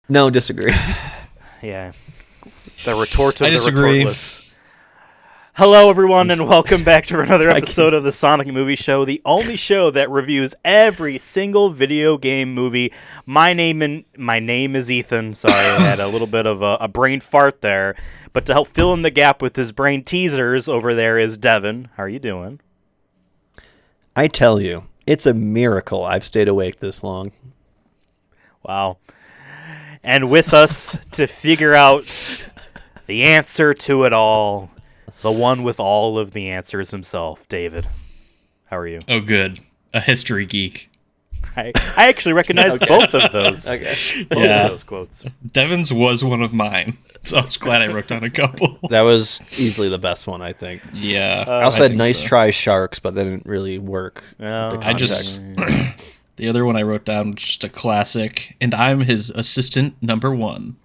No, disagree. Yeah. The retort of I the disagree. retortless. Hello, everyone, and welcome back to another episode of the Sonic Movie Show, the only show that reviews every single video game movie. My name is Ethan. Sorry, I had a little bit of a brain fart there. But to help fill in the gap with his brain teasers, over there is Devin. How are you doing? I tell you, it's a miracle I've stayed awake this long. Wow. And with us to figure out the answer to it all, the one with all of the answers himself, David. How are you? Oh, good. A history geek. I actually recognized both of those. Okay. Both of those quotes. Devin's was one of mine, so I was glad I wrote down a couple. That was easily the best one, I think. Yeah. I also had think nice so. try sharks, but that didn't really work. No, with the I just the other one I wrote down was just a classic, and I'm his assistant number one.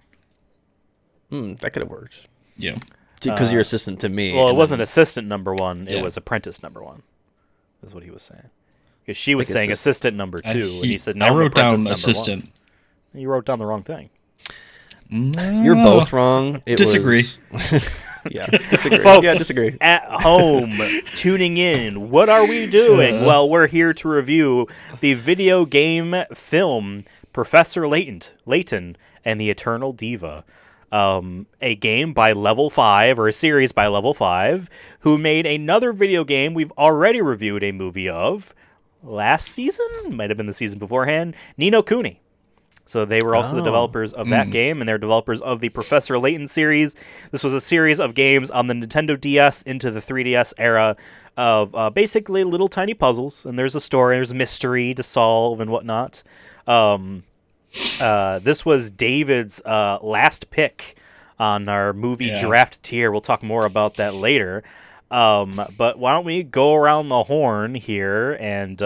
That could have worked. Yeah. Because you're assistant to me. Well, it and wasn't then- assistant number one. It Yeah. was apprentice number one. Is what he was saying. Because she was Like saying assistant number two, and he said, "No, I I'm wrote apprentice down number assistant. one." You wrote down the wrong thing. You're both wrong. It Disagree. was- yeah, disagree. Folks, Yeah, disagree. at home, tuning in, what are we doing? Well, we're here to review the video game film Professor Layton and the Eternal Diva. A game by Level 5, or a series by Level 5, who made another video game we've already reviewed a movie of last season? Might have been the season beforehand. Ni no Kuni. So they were also the developers of that game, and they're developers of the Professor Layton series. This was a series of games on the Nintendo DS into the 3DS era of basically little tiny puzzles, and there's a story, there's a mystery to solve and whatnot. This was David's last pick on our movie draft tier. We'll talk more about that later. But why don't we go around the horn here and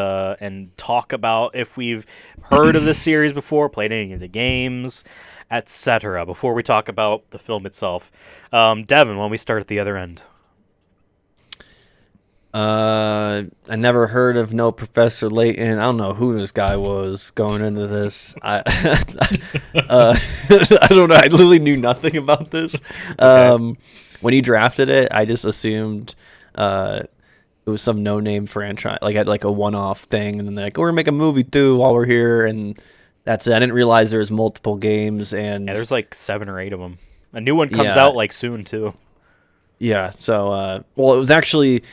talk about if we've heard of the series before, played any of the games, etc. Before we talk about the film itself. Devin, why don't we start at the other end? I never heard of no Professor Layton. I don't know who this guy was going into this. I don't know. I literally knew nothing about this. When he drafted it, I just assumed it was some no-name franchise, like a one-off thing, and then they're like, "We're gonna make a movie too while we're here," and that's it. I didn't realize there was multiple games, and Yeah, there's like 7 or 8 of them. A new one comes out like soon too. yeah. So, well, it was actually.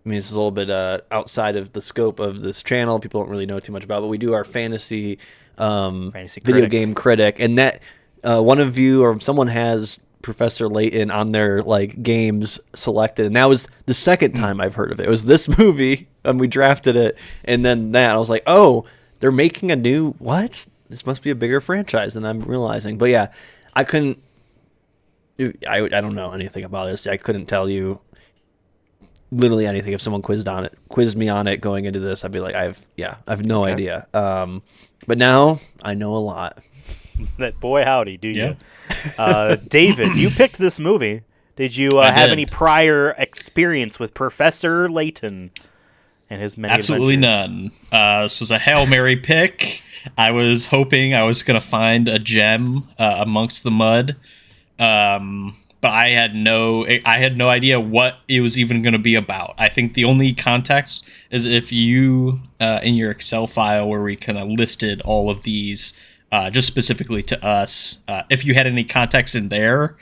I mean, this is a little bit outside of the scope of this channel. People don't really know too much about, but we do our fantasy video game critic, and that one of you or someone has Professor Layton on their games selected, and that was the second time I've heard of it. It was this movie, and we drafted it, and then that I was like, oh, they're making a new what? This must be a bigger franchise than I'm realizing. But yeah, I couldn't. I don't know anything about this. I couldn't tell you literally anything. If someone quizzed me on it going into this, I'd be like, I have no idea. But now I know a lot. That boy howdy, do you? David, you picked this movie. Did you have any prior experience with Professor Layton and his many Absolutely adventures? none. This was a Hail Mary pick. I was hoping I was going to find a gem amongst the mud. But I had no idea what it was even going to be about. I think the only context is if you, in your Excel file where we kind of listed all of these, just specifically to us, if you had any context in there,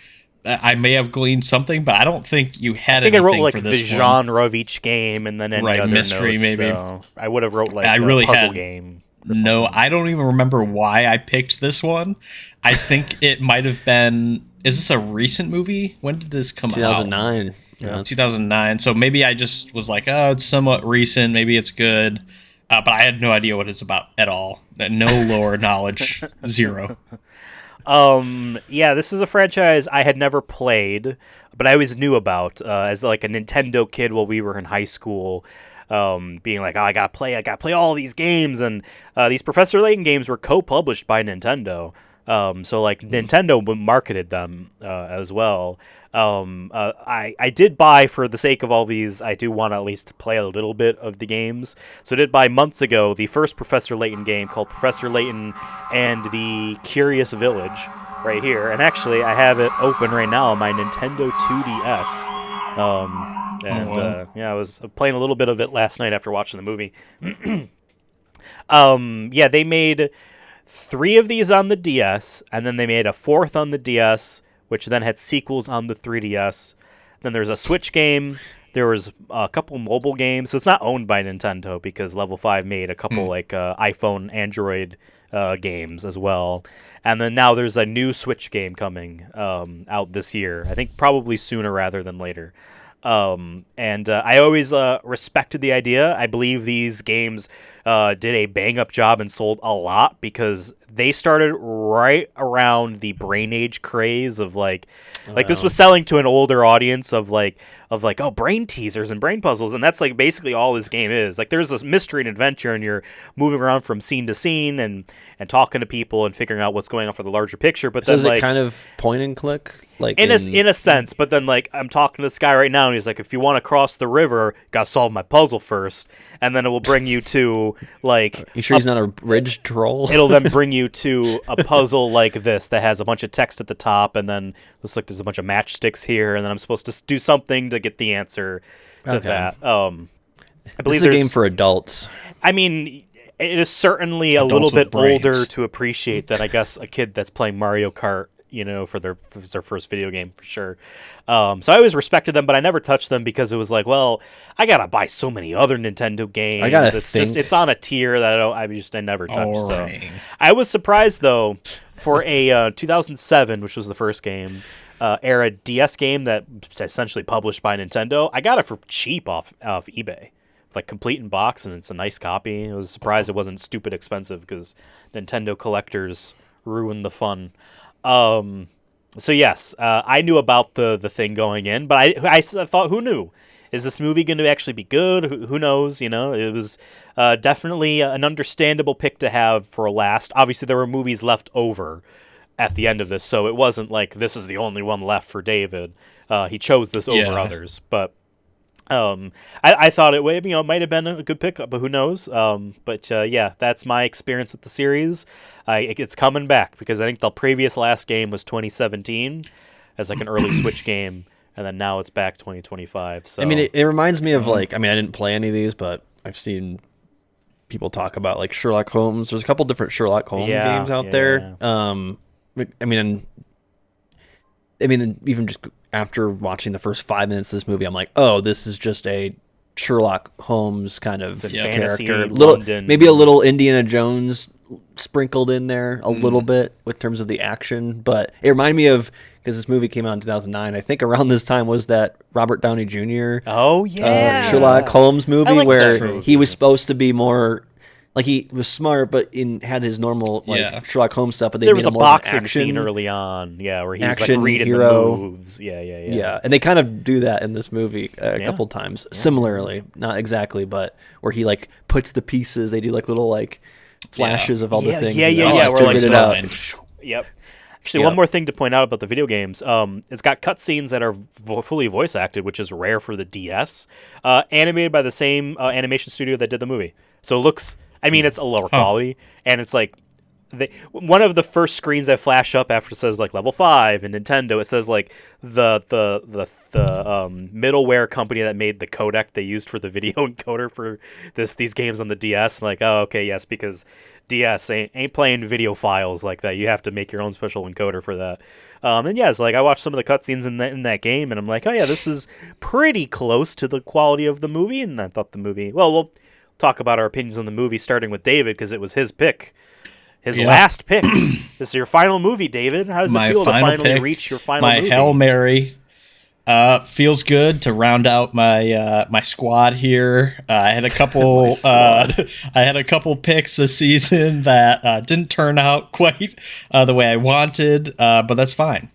I may have gleaned something, but I don't think you had anything for this one. I think I wrote the genre of each game and then any other mystery notes, maybe. So I would have wrote I really a puzzle had game. No, I don't even remember why I picked this one. I think it might have been. Is this a recent movie? When did this come out? 2009. Yeah. 2009. So maybe I just was like, oh, it's somewhat recent. Maybe it's good. But I had no idea what it's about at all. No lore knowledge. Zero. Yeah, this is a franchise I had never played, but I always knew about as like a Nintendo kid while we were in high school. Being like, oh, I gotta play all these games, and these Professor Layton games were co-published by Nintendo. So like Nintendo marketed them as well. I did buy, for the sake of all these, I do want to at least play a little bit of the games. So I did buy months ago the first Professor Layton game called Professor Layton and the Curious Village right here. And actually, I have it open right now on my Nintendo 2DS. I was playing a little bit of it last night after watching the movie. They made 3 of these on the DS, and then they made a 4th on the DS, which then had sequels on the 3DS. Then there's a Switch game. There was a couple mobile games. So it's not owned by Nintendo because Level 5 made a couple iPhone, Android games as well. And then now there's a new Switch game coming out this year. I think probably sooner rather than later. I always respected the idea. I believe these games did a bang-up job and sold a lot because they started right around the Brain Age craze of this was selling to an older audience of brain teasers and brain puzzles, and that's like basically all this game is. Like there's this mystery and adventure, and you're moving around from scene to scene and talking to people and figuring out what's going on for the larger picture. But so then is it kind of point and click, like in a sense? But then I'm talking to this guy right now, and he's like, if you want to cross the river, gotta solve my puzzle first, and then it will bring you to You sure he's not a bridge troll? It'll then bring you to a puzzle like this that has a bunch of text at the top, and then looks like there's a bunch of matchsticks here, and then I'm supposed to do something to get the answer to that. I believe this is a game for adults. I mean, it is certainly a little bit older to appreciate than I guess a kid that's playing Mario Kart, for their first video game for sure. So I always respected them, but I never touched them because it was like, well, I gotta buy so many other Nintendo games. It's on a tier that I never touched. So I was surprised though, for a 2007, which was the first game, era DS game that was essentially published by Nintendo. I got it for cheap off eBay. Like complete in box, and it's a nice copy. I was surprised it wasn't stupid expensive because Nintendo collectors ruin the fun. So yes, I knew about the thing going in, but I thought, who knew? Is this movie going to actually be good? Who knows? It was definitely an understandable pick to have for last. Obviously, there were movies left over at the end of this, so it wasn't like this is the only one left for David. He chose this over others, but. I thought it might have been a good pickup, but who knows? That's my experience with the series. It's coming back because I think the previous last game was 2017 as like an early Switch game, and then now it's back 2025. So I mean, it reminds me of I didn't play any of these, but I've seen people talk about like Sherlock Holmes. There's a couple different Sherlock Holmes games out there. Even just after watching the first 5 minutes of this movie, I'm like, oh, this is just a Sherlock Holmes kind of character. Maybe a little Indiana Jones sprinkled in there a little bit with terms of the action. But it reminded me of, because this movie came out in 2009, I think around this time was that Robert Downey Jr. Sherlock Holmes movie where he was supposed to be more... Like, he was smart, but had his normal Sherlock Holmes stuff. But there was a boxing scene early on, where he was like reading hero. The moves. Yeah, and they kind of do that in this movie a couple times, similarly, not exactly, but where he like puts the pieces. They do like little like flashes of all the things. We're like, yep. Actually, one more thing to point out about the video games. It's got cutscenes that are fully voice acted, which is rare for the DS. Animated by the same animation studio that did the movie, so it looks. I mean, it's a lower quality, and it's like one of the first screens that flash up after it says like level 5 and Nintendo. It says like the middleware company that made the codec they used for the video encoder for these games on the DS. I'm like, oh, okay, yes, because DS ain't playing video files like that. You have to make your own special encoder for that. So like I watched some of the cutscenes in that game, and I'm like, oh yeah, this is pretty close to the quality of the movie. And I thought the movie, we'll talk about our opinions on the movie, starting with David because it was his pick, last pick. This is your final movie, David. How does it feel to finally reach your final movie? My Hail Mary feels good to round out my my squad here. I had a couple picks this season that didn't turn out quite the way I wanted, but that's fine.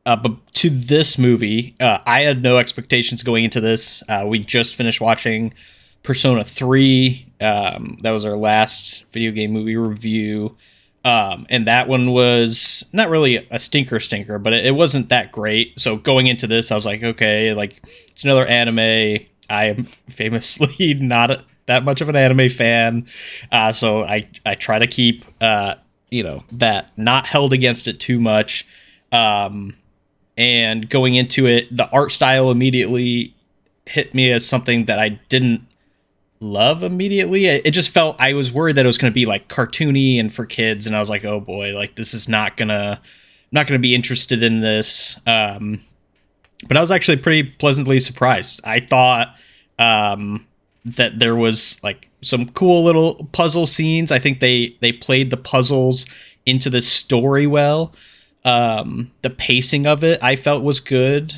But to this movie, I had no expectations going into this. We just finished watching Persona 3. That was our last video game movie review. And that one was not really a stinker, but it wasn't that great. So going into this, I was like, okay, like it's another anime. I am famously not that much of an anime fan, so I try to keep that not held against it too much. And going into it, the art style immediately hit me as something that I didn't love immediately. It just felt, I was worried that it was going to be like cartoony and for kids, and I was like, oh boy, like this is not gonna be interested in this. But I was actually pretty pleasantly surprised. I thought that there was like some cool little puzzle scenes. I think they played the puzzles into the story well. The pacing of it I felt was good.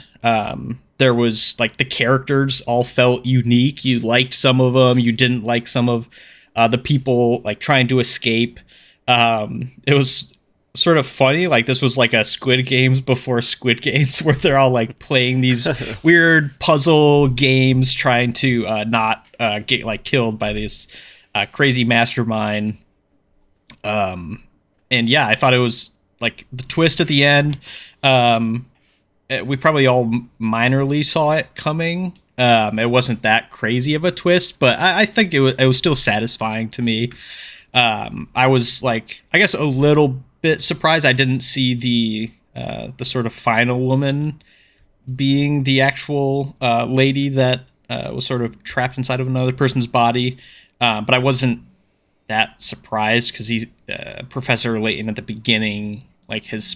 There was like the characters all felt unique. You liked some of them, you didn't like some of the people like trying to escape. It was sort of funny. Like this was like a Squid Games before Squid Games, where they're all like playing these weird puzzle games, trying to not get like killed by this crazy mastermind. And yeah, I thought it was like the twist at the end. We probably all minorly saw it coming. It wasn't that crazy of a twist, but I think it was still satisfying to me. I was like, I guess a little bit surprised I didn't see the sort of final woman being the actual lady that was sort of trapped inside of another person's body. But I wasn't that surprised because Professor Layton at the beginning, like his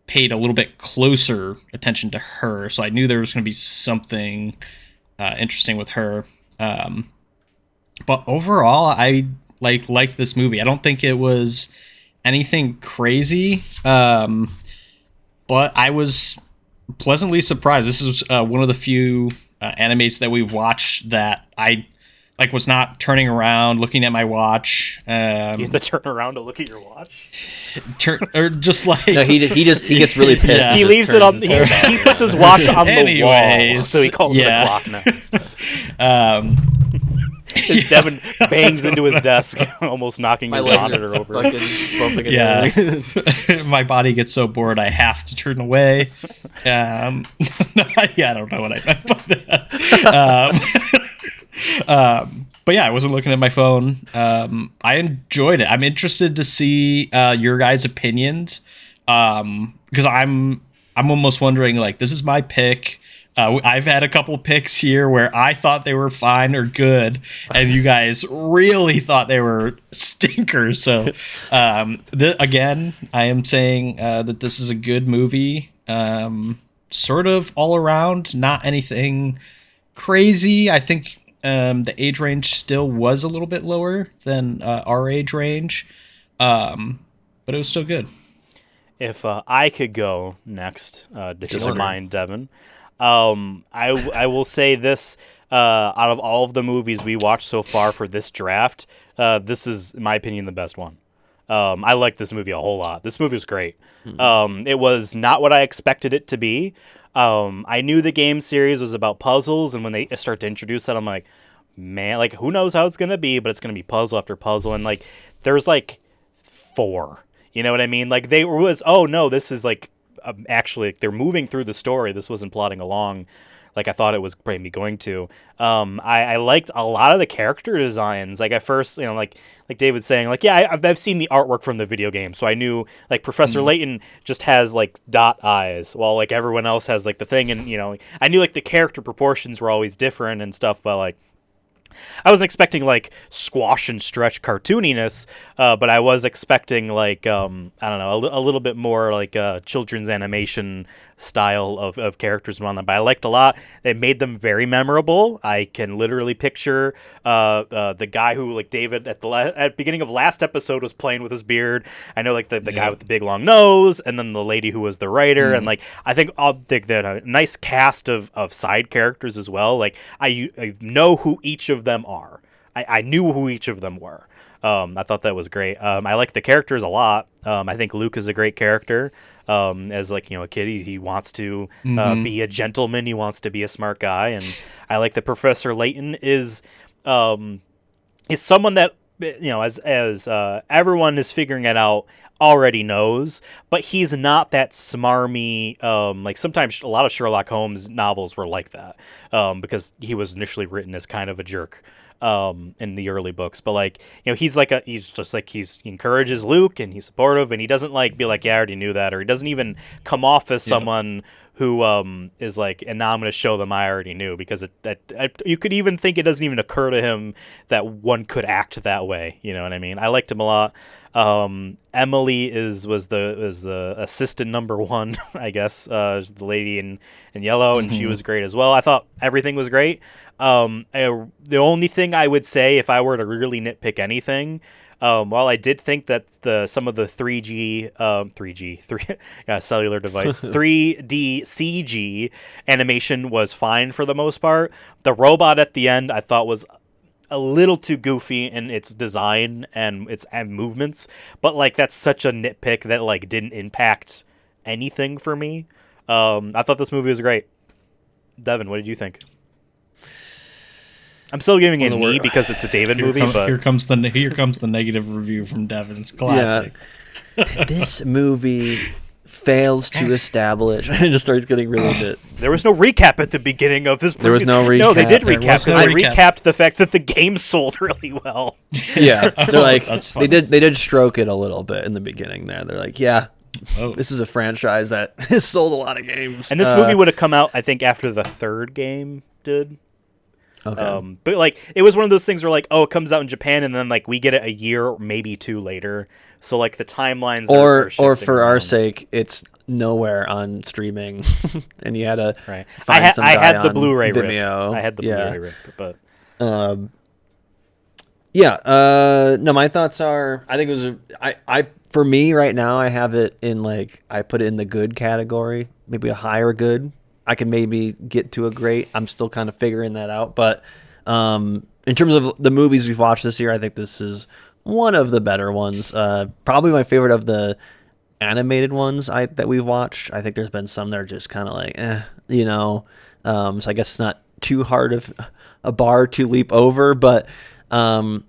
paid a little bit closer attention to her, so I knew there was going to be something interesting with her. But overall, I liked this movie. I don't think it was anything crazy, but I was pleasantly surprised. This is one of the few animes that we've watched that I was not turning around, looking at my watch. You have to turn around to look at your watch? Or just like... No, he gets really pissed. Yeah. He leaves it on... He puts his watch on the wall, so he calls it a clock now. Devin bangs into his desk, almost knocking his monitor over. Yeah. My body gets so bored, I have to turn away. Yeah, I don't know what I meant by that. But yeah, I wasn't looking at my phone. I enjoyed it. I'm interested to see your guys' opinions, because I'm almost wondering, like, this is my pick. I've had a couple picks here where I thought they were fine or good, and you guys really thought they were stinkers. So again, I am saying that this is a good movie, sort of all around, not anything crazy. I think the age range still was a little bit lower than our age range, but it was still good. If I could go next, if you don't mind, Devin, I will say this: out of all of the movies we watched so far for this draft, this is, in my opinion, the best one. I like this movie a whole lot. This movie was great. It was not what I expected it to be. I knew the game series was about puzzles, and when they start to introduce that, I'm like, man, like, who knows how it's going to be, but it's going to be puzzle after puzzle, and, like, there's, like, 4. You know what I mean? Like, this is, like, actually, they're moving through the story. This wasn't plodding along like I thought it was maybe going to. I liked a lot of the character designs. Like, at first, like David's saying, like, yeah, I've seen the artwork from the video game, so I knew, like, Professor Layton just has, like, dot eyes, while, like, everyone else has, like, the thing, and, I knew, like, the character proportions were always different and stuff, but, like, I wasn't expecting, like, squash and stretch cartooniness, but I was expecting, like, I don't know, a little bit more, like, children's animation style of characters around them. But I liked a lot. They made them very memorable. I can literally picture the guy who, like, David at the beginning of last episode was playing with his beard. I know, like, the guy with the big long nose, and then the lady who was the writer, and, like, I think a nice cast of side characters as well. Like, I know who each of them are. I knew who each of them were. I thought that was great. I like the characters a lot. I think Luke is a great character. As, like, a kid, he wants to be a gentleman. He wants to be a smart guy, and I like that Professor Layton is someone that as everyone is figuring it out, already knows, but he's not that smarmy. Like sometimes a lot of Sherlock Holmes novels were like that, because he was initially written as kind of a jerk. In the early books, but like, he's just like, he encourages Luke and he's supportive, and he doesn't like be like, yeah, I already knew that, or he doesn't even come off as someone who is like, and now I'm going to show them I already knew, because you could even think it doesn't even occur to him that one could act that way. You know what I mean? I liked him a lot. Emily was the assistant number one, I guess, the lady in yellow, and she was great as well. I thought everything was great. The only thing I would say, if I were to really nitpick anything, while I did think that some of the 3G cellular device 3D CG animation was fine for the most part, the robot at the end I thought was a little too goofy in its design and its movements, but like that's such a nitpick that like didn't impact anything for me. I thought this movie was great. Devin, what did you think? I'm still giving it an E because it's a David movie. But here comes the negative review from Devin's classic. Yeah. This movie fails to establish. It just starts getting really bit. There was no recap at the beginning of this. There was no recap. No, they did recap because they recapped the fact that the game sold really well. Yeah, they're like they did stroke it a little bit in the beginning. There, they're like, yeah. This is a franchise that has sold a lot of games. And this movie would have come out, I think, after the third game did. Okay. But like it was one of those things where like, it comes out in Japan and then like we get it a year or maybe two later. So like the timelines or for our sake, it's nowhere on streaming, and you had to find some guy I had the Blu-ray Vimeo. Rip. I had the Blu-ray rip, but no, my thoughts are, I think it was I for me right now, I have it in like, I put it in the good category, maybe a higher good. I can maybe get to a great. I'm still kind of figuring that out. But in terms of the movies we've watched this year, I think this is one of the better ones. Probably my favorite of the animated ones that we've watched. I think there's been some that are just kind of like, so I guess it's not too hard of a bar to leap over. But I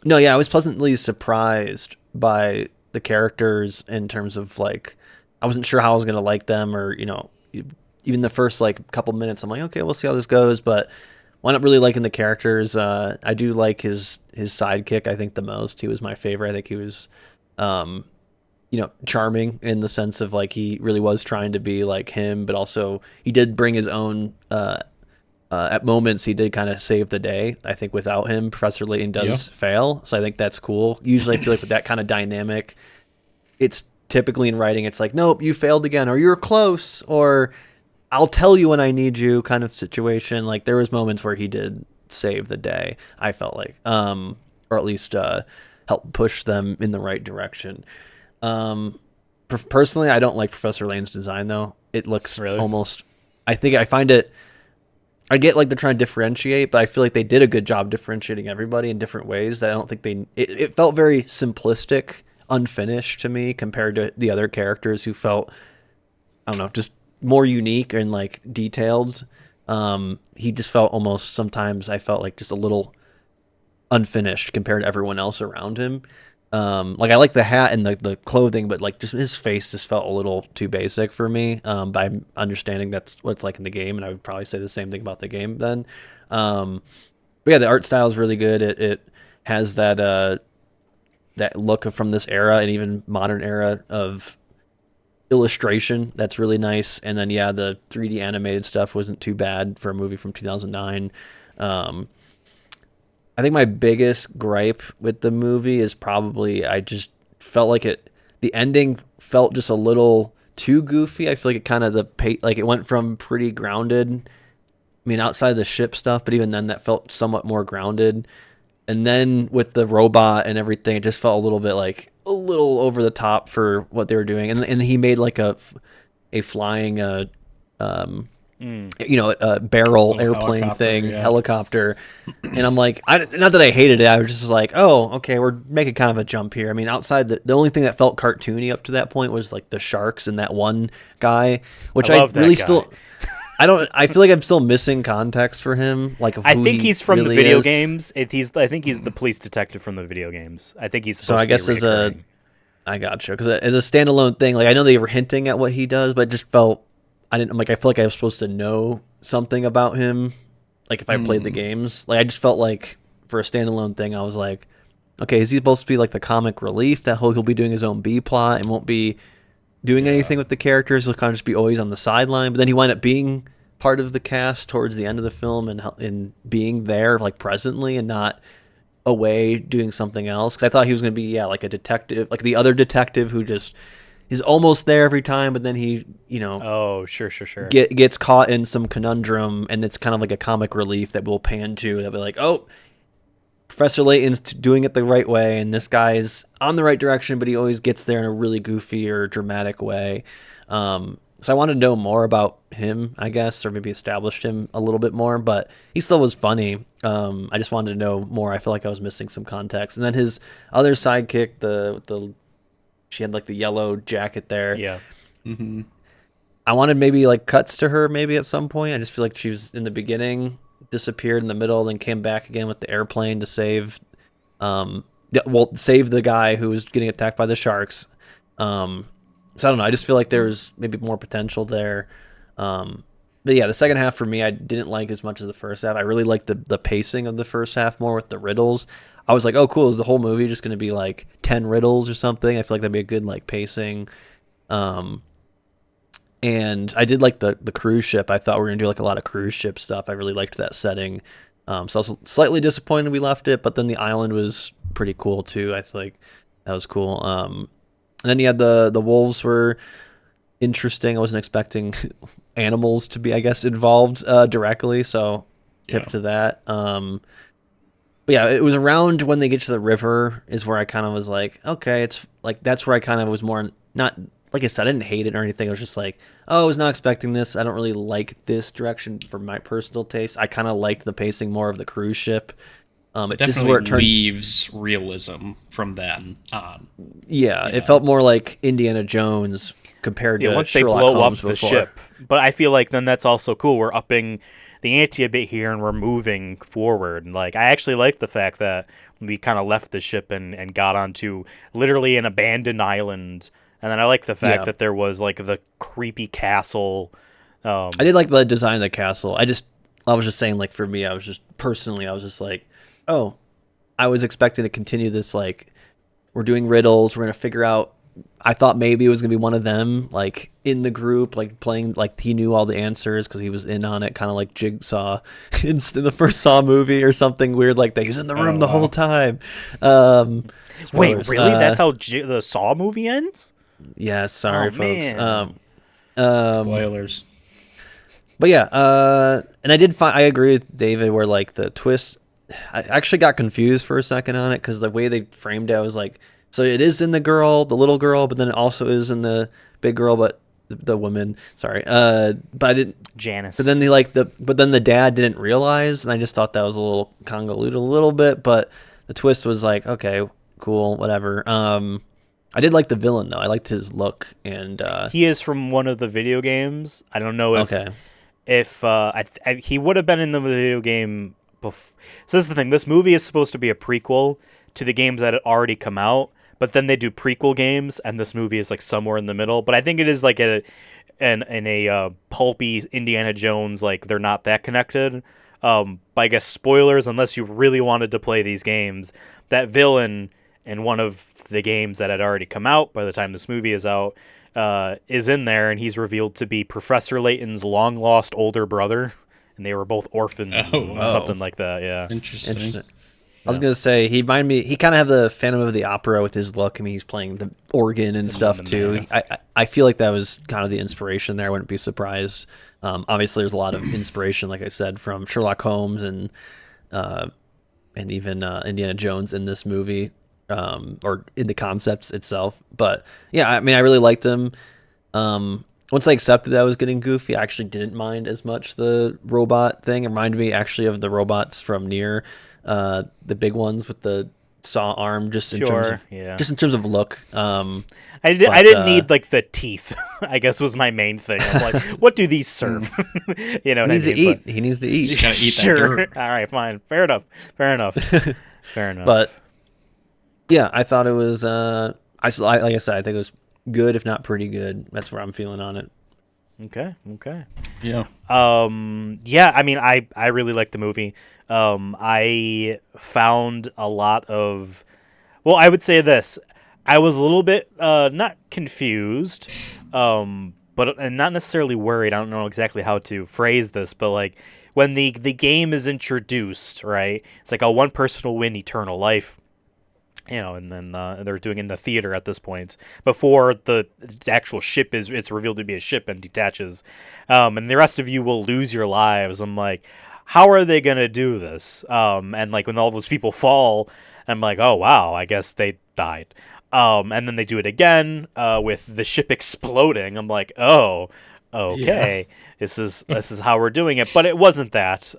was pleasantly surprised by the characters in terms of like, I wasn't sure how I was going to like them, or, even the first like couple minutes, I'm like, okay, we'll see how this goes, but wound up really liking the characters. I do like his sidekick, I think, the most. He was my favorite. I think he was, charming in the sense of like, he really was trying to be like him, but also he did bring his own, at moments he did kind of save the day. I think without him, Professor Layton does fail. So I think that's cool. Usually I feel like with that kind of dynamic, it's typically in writing, it's like, nope, you failed again, or you're close, or I'll tell you when I need you kind of situation. Like there was moments where he did save the day, I felt like, or at least help push them in the right direction. Personally, I don't like Professor Layton's design though. It looks almost, I get like they're trying to differentiate, but I feel like they did a good job differentiating everybody in different ways that I don't think it felt very simplistic, unfinished to me compared to the other characters who felt, I don't know, just more unique and like detailed. He just felt almost, sometimes I felt like just a little unfinished compared to everyone else around him. Like I like the hat and the clothing, but like just his face just felt a little too basic for me. By understanding that's what it's like in the game, and I would probably say the same thing about the game then. But yeah, the art style is really good. It has that look from this era and even modern era of illustration that's really nice. And then the 3D animated stuff wasn't too bad for a movie from 2009. I think my biggest gripe with the movie is probably, I just felt like the ending felt just a little too goofy. I feel like it kind of it went from pretty grounded, I mean outside of the ship stuff, but even then that felt somewhat more grounded. And then with the robot and everything, it just felt a little bit like a little over the top for what they were doing. And he made like a flying a barrel airplane thing, helicopter. And I'm like, not that I hated it. I was just like, oh, okay, we're making kind of a jump here. I mean, outside the only thing that felt cartoony up to that point was like the sharks and that one guy, which I really still. I feel like I'm still missing context for him. Like, of I who think he he's from really the video is. games. I think he's the police detective from the video games. I think he's So supposed I to guess be as reoccurring. I gotcha. Because as a standalone thing, like I know they were hinting at what he does, but it just felt I didn't like. I feel like I was supposed to know something about him. Like if I played the games, like I just felt like for a standalone thing, I was like, okay, is he supposed to be like the comic relief that he'll be doing his own B plot and won't be doing anything with the characters? He'll kind of just be always on the sideline. But then he wound up being part of the cast towards the end of the film and being there like presently and not away doing something else. Because I thought he was going to be like a detective, like the other detective who just is almost there every time, but then he Oh, sure. gets caught in some conundrum, and it's kind of like a comic relief that we'll pan to. They'll be like, oh, Professor Layton's doing it the right way, and this guy's on the right direction, but he always gets there in a really goofy or dramatic way. So I wanted to know more about him, I guess, or maybe establish him a little bit more, but he still was funny. I just wanted to know more. I feel like I was missing some context. And then his other sidekick, she had like the yellow jacket there. Yeah. I wanted maybe like cuts to her maybe at some point. I just feel like she was in the beginning, disappeared in the middle, then came back again with the airplane to save the guy who was getting attacked by the sharks. So I don't know. I just feel like there's maybe more potential there. But yeah, the second half for me, I didn't like as much as the first half. I really liked the pacing of the first half more with the riddles. I was like, oh, cool. Is the whole movie just going to be like 10 riddles or something? I feel like that'd be a good like pacing. And I did like the cruise ship. I thought we were going to do like a lot of cruise ship stuff. I really liked that setting. So I was slightly disappointed we left it, but then the island was pretty cool too. I feel like that was cool. And then you had the wolves were interesting. I wasn't expecting animals to be, I guess, involved directly. So tip to that. But yeah, it was around when they get to the river is where I kind of was like, okay, it's like that's where I kind of was more not like I said, I didn't hate it or anything. I was just like, oh, I was not expecting this. I don't really like this direction for my personal taste. I kind of liked the pacing more of the cruise ship. This is where it leaves realism from then on. Yeah, it felt more like Indiana Jones compared to once Sherlock they blow Holmes up the before. ship. But I feel like then that's also cool. We're upping the ante a bit here, and we're moving forward. And like I actually like the fact that we kind of left the ship and got onto literally an abandoned island. And then I like the fact that there was like the creepy castle. I did like the design of the castle. I was just saying, like for me, I was just like, oh, I was expecting to continue this, like, we're doing riddles, we're going to figure out, I thought maybe it was going to be one of them, like, in the group, like, playing, like, he knew all the answers because he was in on it, kind of like Jigsaw in the first Saw movie or something weird like that. He was in the room the whole time. Wait, really? That's how the Saw movie ends? Yeah, sorry, folks. Spoilers. But yeah, and I agree with David where, like, the twist, I actually got confused for a second on it because the way they framed it, I was like, so it is in the little girl, but then it also is in the big girl, but the woman. Sorry, but I didn't. Janice. But then the dad didn't realize, and I just thought that was a little convoluted, a little bit. But the twist was like, okay, cool, whatever. I did like the villain though. I liked his look, and he is from one of the video games. I don't know if he would have been in the video game. So this is the thing. This movie is supposed to be a prequel to the games that had already come out, but then they do prequel games, and this movie is like somewhere in the middle. But I think it is like a pulpy Indiana Jones. Like they're not that connected. But I guess spoilers, unless you really wanted to play these games, that villain in one of the games that had already come out by the time this movie is out is in there, and he's revealed to be Professor Layton's long lost older brother. And they were both orphans, something like that. Yeah, interesting. I was gonna say he kind of have the Phantom of the Opera with his look. I mean, he's playing the organ and stuff too. I feel like that was kind of the inspiration there. I wouldn't be surprised. Obviously, there's a lot of inspiration, like I said, from Sherlock Holmes and even Indiana Jones in this movie, or in the concepts itself. But yeah, I mean, I really liked him. Once I accepted that I was getting goofy, I actually didn't mind as much the robot thing. It reminded me actually of the robots from Nier, the big ones with the saw arm, just in Sure, terms of look. I didn't need like the teeth. I guess was my main thing. I'm like, what do these serve? You know, he needs to eat. He needs to eat. He's gotta eat that Sure. dirt. All right, fine. Fair enough. Fair enough. But yeah, I thought it was. Like I said, I think it was good, if not pretty good. That's where I'm feeling on it. Okay. Yeah. Yeah, I mean, I really liked the movie. I found a lot of, well, I would say this. I was a little bit not confused, but and not necessarily worried. I don't know exactly how to phrase this, but like when the game is introduced, right? It's like, oh, one person will win eternal life. You know, and then they're doing in the theater at this point before the actual ship it's revealed to be a ship and detaches, and the rest of you will lose your lives. I'm like, how are they gonna do this? And like when all those people fall, I'm like, oh wow, I guess they died. And then they do it again with the ship exploding. I'm like, oh, okay. Yeah. This is how we're doing it. But it wasn't that.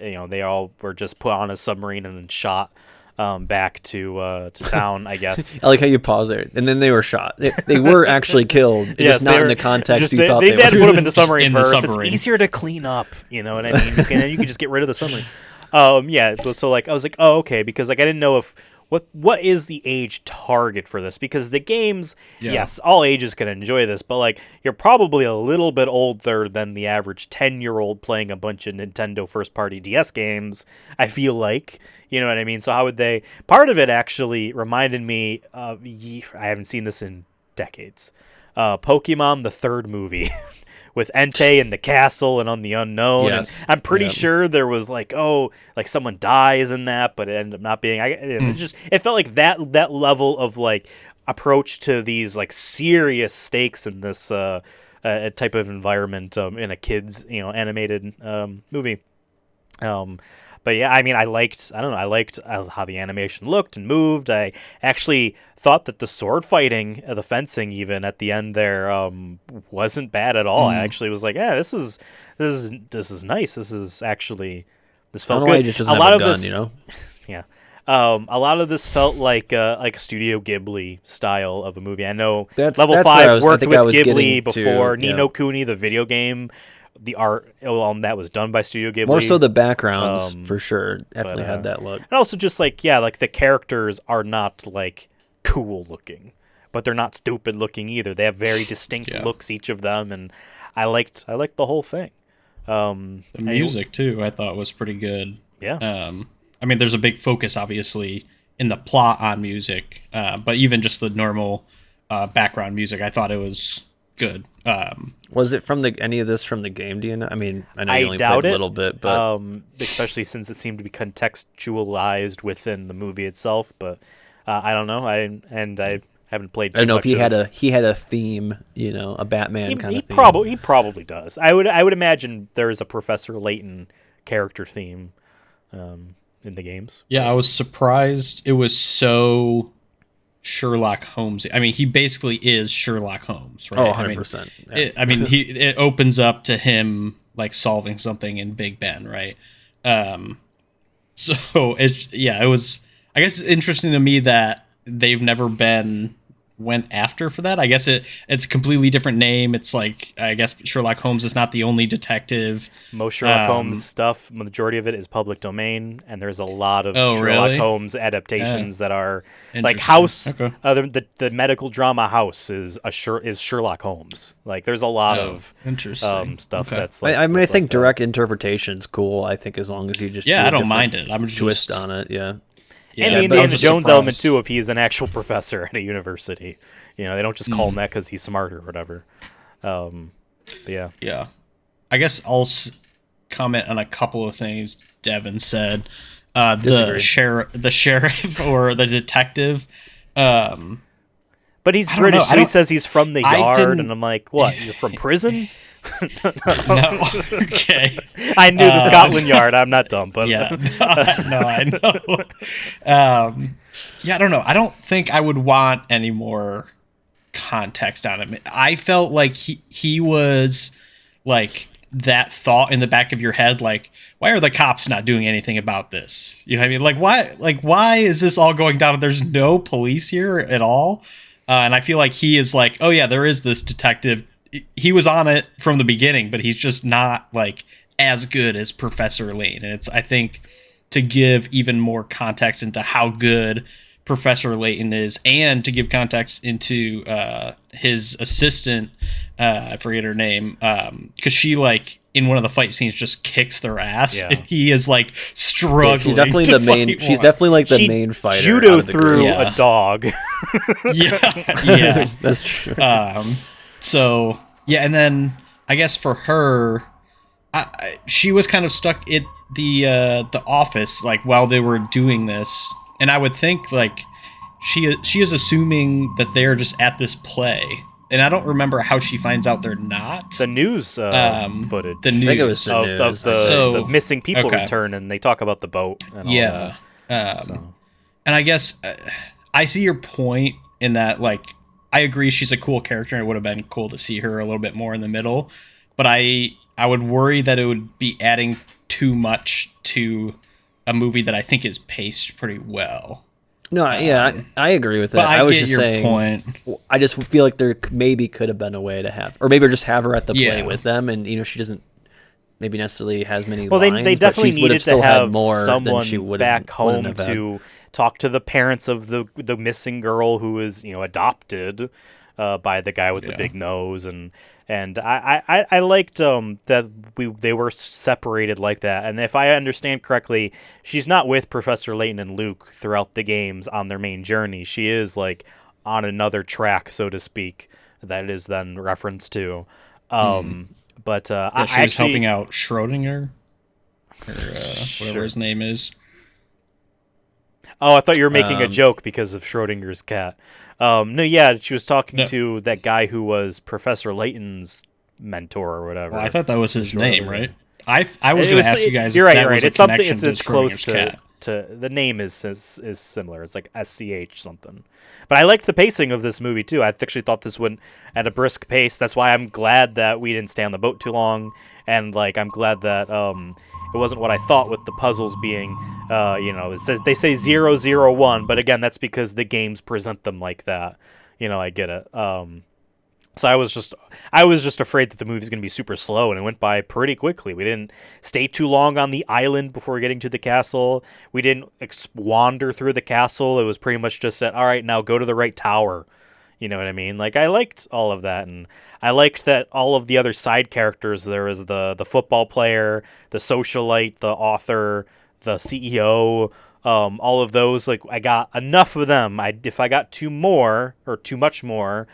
You know, they all were just put on a submarine and then shot back to town, I guess. I like how you pause there. And then they were shot. They were actually killed. Yes, just not in the context you thought they were. They had to put them in the submarine first. Submarine. It's easier to clean up, you know what I mean? And then you can just get rid of the submarine. Yeah, so like I was like, oh, okay, because like I didn't know if what is the age target for this? Because the games, yes, all ages can enjoy this, but like you're probably a little bit older than the average 10-year-old playing a bunch of Nintendo first-party DS games, I feel like. You know what I mean? So how would they... Part of it actually reminded me of... I haven't seen this in decades. Pokemon, the third movie. With Entei in the castle and on the unknown. Yes. And I'm pretty sure there was like, oh, like someone dies in that, but it ended up not being. It felt like that level of like approach to these like serious stakes in this type of environment in a kids animated movie. But yeah, I mean, I liked how the animation looked and moved. I actually thought that the sword fighting, the fencing even at the end there, wasn't bad at all. I actually was like, yeah, this is nice. This felt good. Just doesn't have a gun, you know? Yeah. A lot of this felt like a Studio Ghibli style of a movie. I know Level 5 worked with Ghibli before. Ni no Kuni, the video game. The art that was done by Studio Ghibli. More so the backgrounds, for sure. Definitely had that look. And also just like, like the characters are not like cool looking, but they're not stupid looking either. They have very distinct looks, each of them, and I liked the whole thing. The music too, I thought was pretty good. Yeah. I mean, there's a big focus obviously in the plot on music, but even just the normal background music, I thought it was good. Was it from any of this from the game? Do you know? I mean, I know you only played a little bit, but especially since it seemed to be contextualized within the movie itself. But I don't know. I haven't played. I don't know if he had a theme, a Batman kind of theme. He probably does. I would imagine there is a Professor Layton character theme in the games. Yeah, I was surprised it was so Sherlock Holmes. I mean, he basically is Sherlock Holmes, right? Oh, 100%. It opens up to him like solving something in Big Ben, right? So it was, I guess, interesting to me that they've never went after for that. I guess it's a completely different name. It's like, I guess Sherlock Holmes is not the only detective. Most Sherlock Holmes stuff, majority of it is public domain, and there's a lot of Sherlock Holmes adaptations that are like House. Okay. The medical drama House is Sherlock Holmes. Like there's a lot of interesting stuff that's. Like, I think direct interpretation's cool. I think as long as you just I don't mind it. I'm just twist on it. Yeah. And the Indiana Jones element too, if he's an actual professor at a university, they don't just call him that because he's smart or whatever. But yeah. Yeah, I guess I'll comment on a couple of things Devin said. The sheriff or the detective. But he's British, so he says he's from the yard, and I'm like, what? You're from prison? No, okay. I knew the Scotland Yard. I'm not dumb, but I know. I don't know. I don't think I would want any more context on him. I felt like he was like that thought in the back of your head, like, why are the cops not doing anything about this? You know what I mean? Why is this all going down? There's no police here at all. And I feel like he is like, oh yeah, there is this detective. He was on it from the beginning, but he's just not like as good as Professor Layton. And it's, I think, to give even more context into how good Professor Layton is, and to give context into his assistant, I forget her name, because she, like, in one of the fight scenes just kicks their ass. Yeah. And he is like struggling. Yeah, she's definitely the main. She's definitely like the main fighter. Judo through a dog. Yeah, that's true. So yeah, and then I guess for her, she was kind of stuck at the office, like, while they were doing this, and I would think like she is assuming that they're just at this play. And I don't remember how she finds out they're not. The news footage. The news. I think it was the news. Of the missing people return, and they talk about the boat. And all that. And I guess I see your point in that, like, I agree she's a cool character, and it would have been cool to see her a little bit more in the middle. But I would worry that it would be adding too much to a movie that I think is paced pretty well. No, I agree with that. But I was get just your saying, point. I just feel like there maybe could have been a way to have, or maybe just have her at the play with them, and she doesn't maybe necessarily has many lines. They definitely needed to have more someone than she would back home to talk to the parents of the missing girl who is adopted by the guy with the big nose, and I liked that they were separated like that. And if I understand correctly, she's not with Professor Layton and Luke throughout the games on their main journey. She is like on another track, so to speak, that is then referenced to. But she was helping out Schrodinger, or whatever his name is. Oh, I thought you were making a joke because of Schrodinger's cat. No, yeah, she was talking to that guy who was Professor Layton's mentor or whatever. Well, I thought that was his name, right? I was going to ask you guys. You're if right. that You're was right. It's a something. connection It's to close Schrodinger's cat. to the name is similar. It's like SCH something. But I liked the pacing of this movie too. I actually thought this went at a brisk pace. That's why I'm glad that we didn't stay on the boat too long, and like I'm glad that it wasn't what I thought with the puzzles being. It says they say 001, but again, that's because the games present them like that. I get it. So I was just afraid that the movie's going to be super slow, and it went by pretty quickly. We didn't stay too long on the island before getting to the castle. We didn't wander through the castle. It was pretty much just that, all right, now go to the right tower. You know what I mean? Like, I liked all of that, and I liked that all of the other side characters, there was the football player, the socialite, the author, the CEO, all of those. Like, I got enough of them. If I got too much more,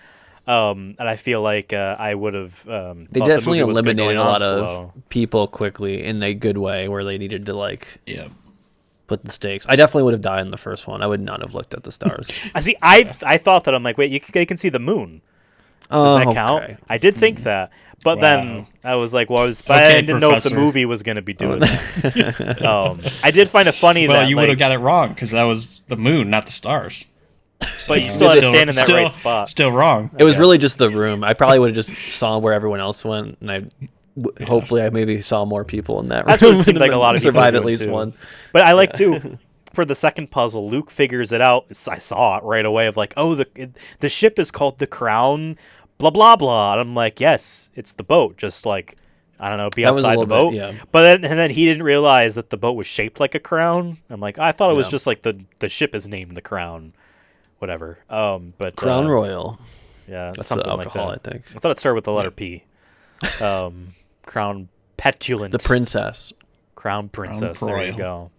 and I feel like I would have. They definitely eliminated a lot of people quickly in a good way, where they needed to put the stakes. I definitely would have died in the first one. I would not have looked at the stars. I thought that. I'm like, wait, they can see the moon. Does that count? I did think that. But then I was like, but I didn't know if the movie was going to be doing that. I did find it funny that... Well, you would have got it wrong, because that was the moon, not the stars. But you still had to stand in that right spot. Still wrong. It was really just the room. I probably would have just saw where everyone else went, and hopefully I maybe saw more people in that room. That's what it seemed like a lot of people survive at least too. one. But I like too. For the second puzzle, Luke figures it out. I saw it right away of like, oh, the ship is called the Crown, blah blah blah. And I'm like, yes, it's the boat. Just like, I don't know, be outside the boat. But then he didn't realize that the boat was shaped like a crown. I'm like, I thought it was just like the ship is named the Crown, whatever. But Crown Royal. Yeah, that's something the alcohol, like that. I think. I thought it started with the letter P. Crown Petulant. The princess. Crown Princess. There you go.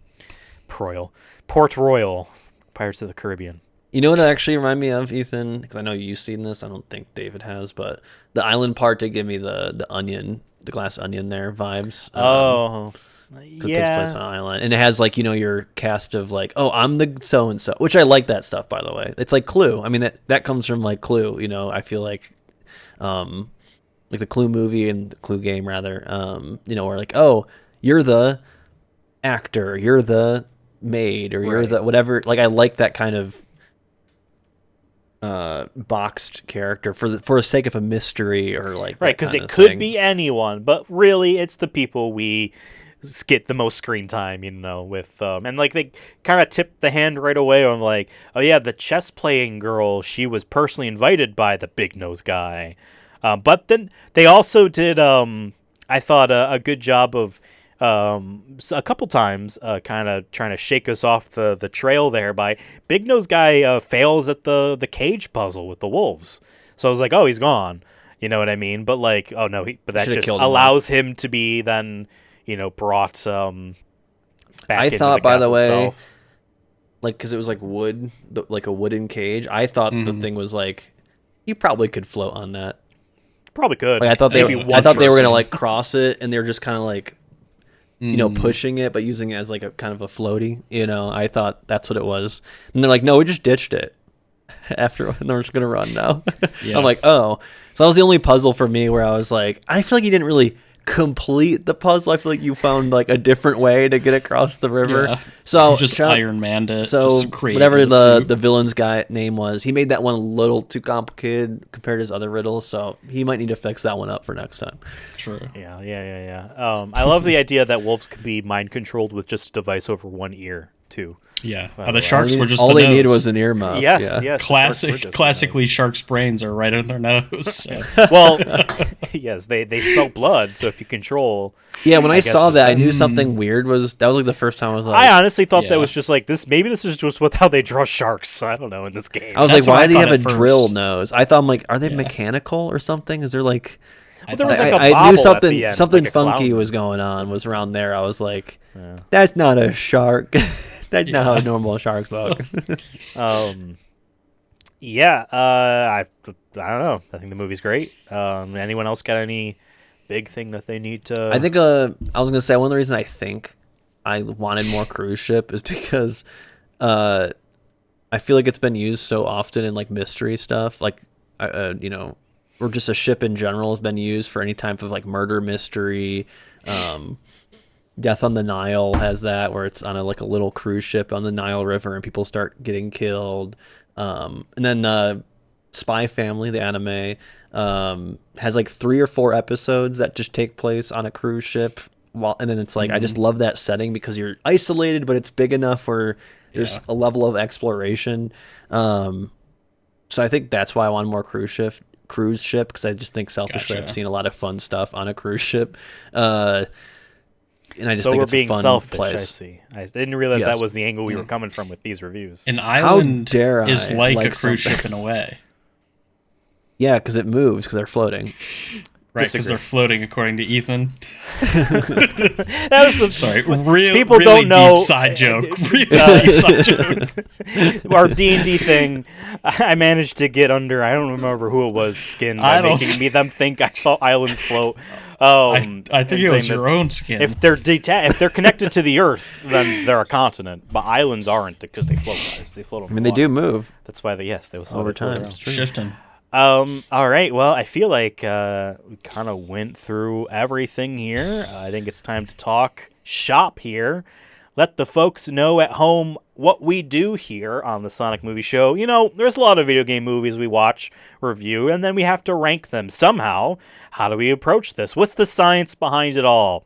Port Royal. Pirates of the Caribbean. You know what it actually reminded me of, Ethan? Because I know you've seen this. I don't think David has, but the island part did give me the onion, the glass onion there vibes. It takes place on an island, and it has like your cast of like, oh, I'm the so and so, which I like that stuff, by the way. It's like Clue. I mean that comes from like Clue. I feel like the Clue movie and the Clue game rather. Where like, oh, you're the actor, you're the maid, or you're the whatever. Like I like that kind of boxed character for the sake of a mystery or like right, because it could be anyone, but really it's the people we get the most screen time, with and like they kind of tipped the hand right away on like, oh yeah, the chess playing girl, she was personally invited by the big nose guy, but then they also did I thought a good job of a couple times kind of trying to shake us off the trail there by big nose guy fails at the cage puzzle with the wolves, so I was like, oh, he's gone, you know what I mean? But like, oh no, but that just allows him to be then brought back. I into thought, the by the way, itself. like, because it was like wood, like a wooden cage. I thought the thing was like, you probably could float on that. Probably could. Like, I thought they were gonna like cross it, and they were just kind of like, pushing it, but using it as like a kind of a floaty. I thought that's what it was, and they're like, no, we just ditched it. After, and we're just gonna run now. Yeah. I'm like, oh, so that was the only puzzle for me where I was like, I feel like you didn't really complete the puzzle. I feel like you found like a different way to get across the river. Yeah. So you just Iron Manned it. So whatever the villain's guy name was, he made that one a little too complicated compared to his other riddles. So he might need to fix that one up for next time. True. Yeah. I love the idea that wolves could be mind controlled with just a device over one ear too. Yeah, the sharks were just all the they nose. needed was an earmuff. Yes. Classically, sharks' brains are right on their nose. Well, yes, they smell blood. So if you control, when I saw that, I knew something weird was. That was like the first time I was like, I honestly thought that was just like this. Maybe this is just how they draw sharks. I don't know in this game. I was like, why do they have a drill nose? I thought, I'm like, are they mechanical or something? Is there like? Well, there was like a I knew bobble at the end, something like funky was going on. Was around there. I was like, that's not a shark. That's not how normal sharks look. I don't know. I think the movie's great. Anyone else got any big thing that they need to? I think I was gonna say one of the reasons I think I wanted more cruise ship is because I feel like it's been used so often in like mystery stuff, like or just a ship in general has been used for any type of like murder mystery. Death on the Nile has that, where it's on a little cruise ship on the Nile River and people start getting killed. And then Spy Family, the anime, has like 3 or 4 episodes that just take place on a cruise ship. And then it's like, I just love that setting because you're isolated, but it's big enough where there's a level of exploration. So I think that's why I want more cruise ship because I just think selfishly I've seen a lot of fun stuff on a cruise ship. And I just think it's a fun selfish, place. I see. I didn't realize that was the angle we were coming from with these reviews. An island is like a cruise ship in a way. Yeah, because it moves because they're floating. Right, because they're floating, according to Ethan. That was people really don't know. Deep side joke. Deep side joke. Our D&D thing, I managed to get under. I don't remember who it was. Skin by making them think I thought islands float. I think it was your own skin. If they're if they're connected to the Earth, then they're a continent. But islands aren't because they float. Guys. They float. They do move. That's why they over time. Shifting. All right. Well, I feel like we kind of went through everything here. I think it's time to talk shop here. Let the folks know at home what we do here on the Sonic Movie Show. There's a lot of video game movies we watch, review, and then we have to rank them somehow. How do we approach this? What's the science behind it all?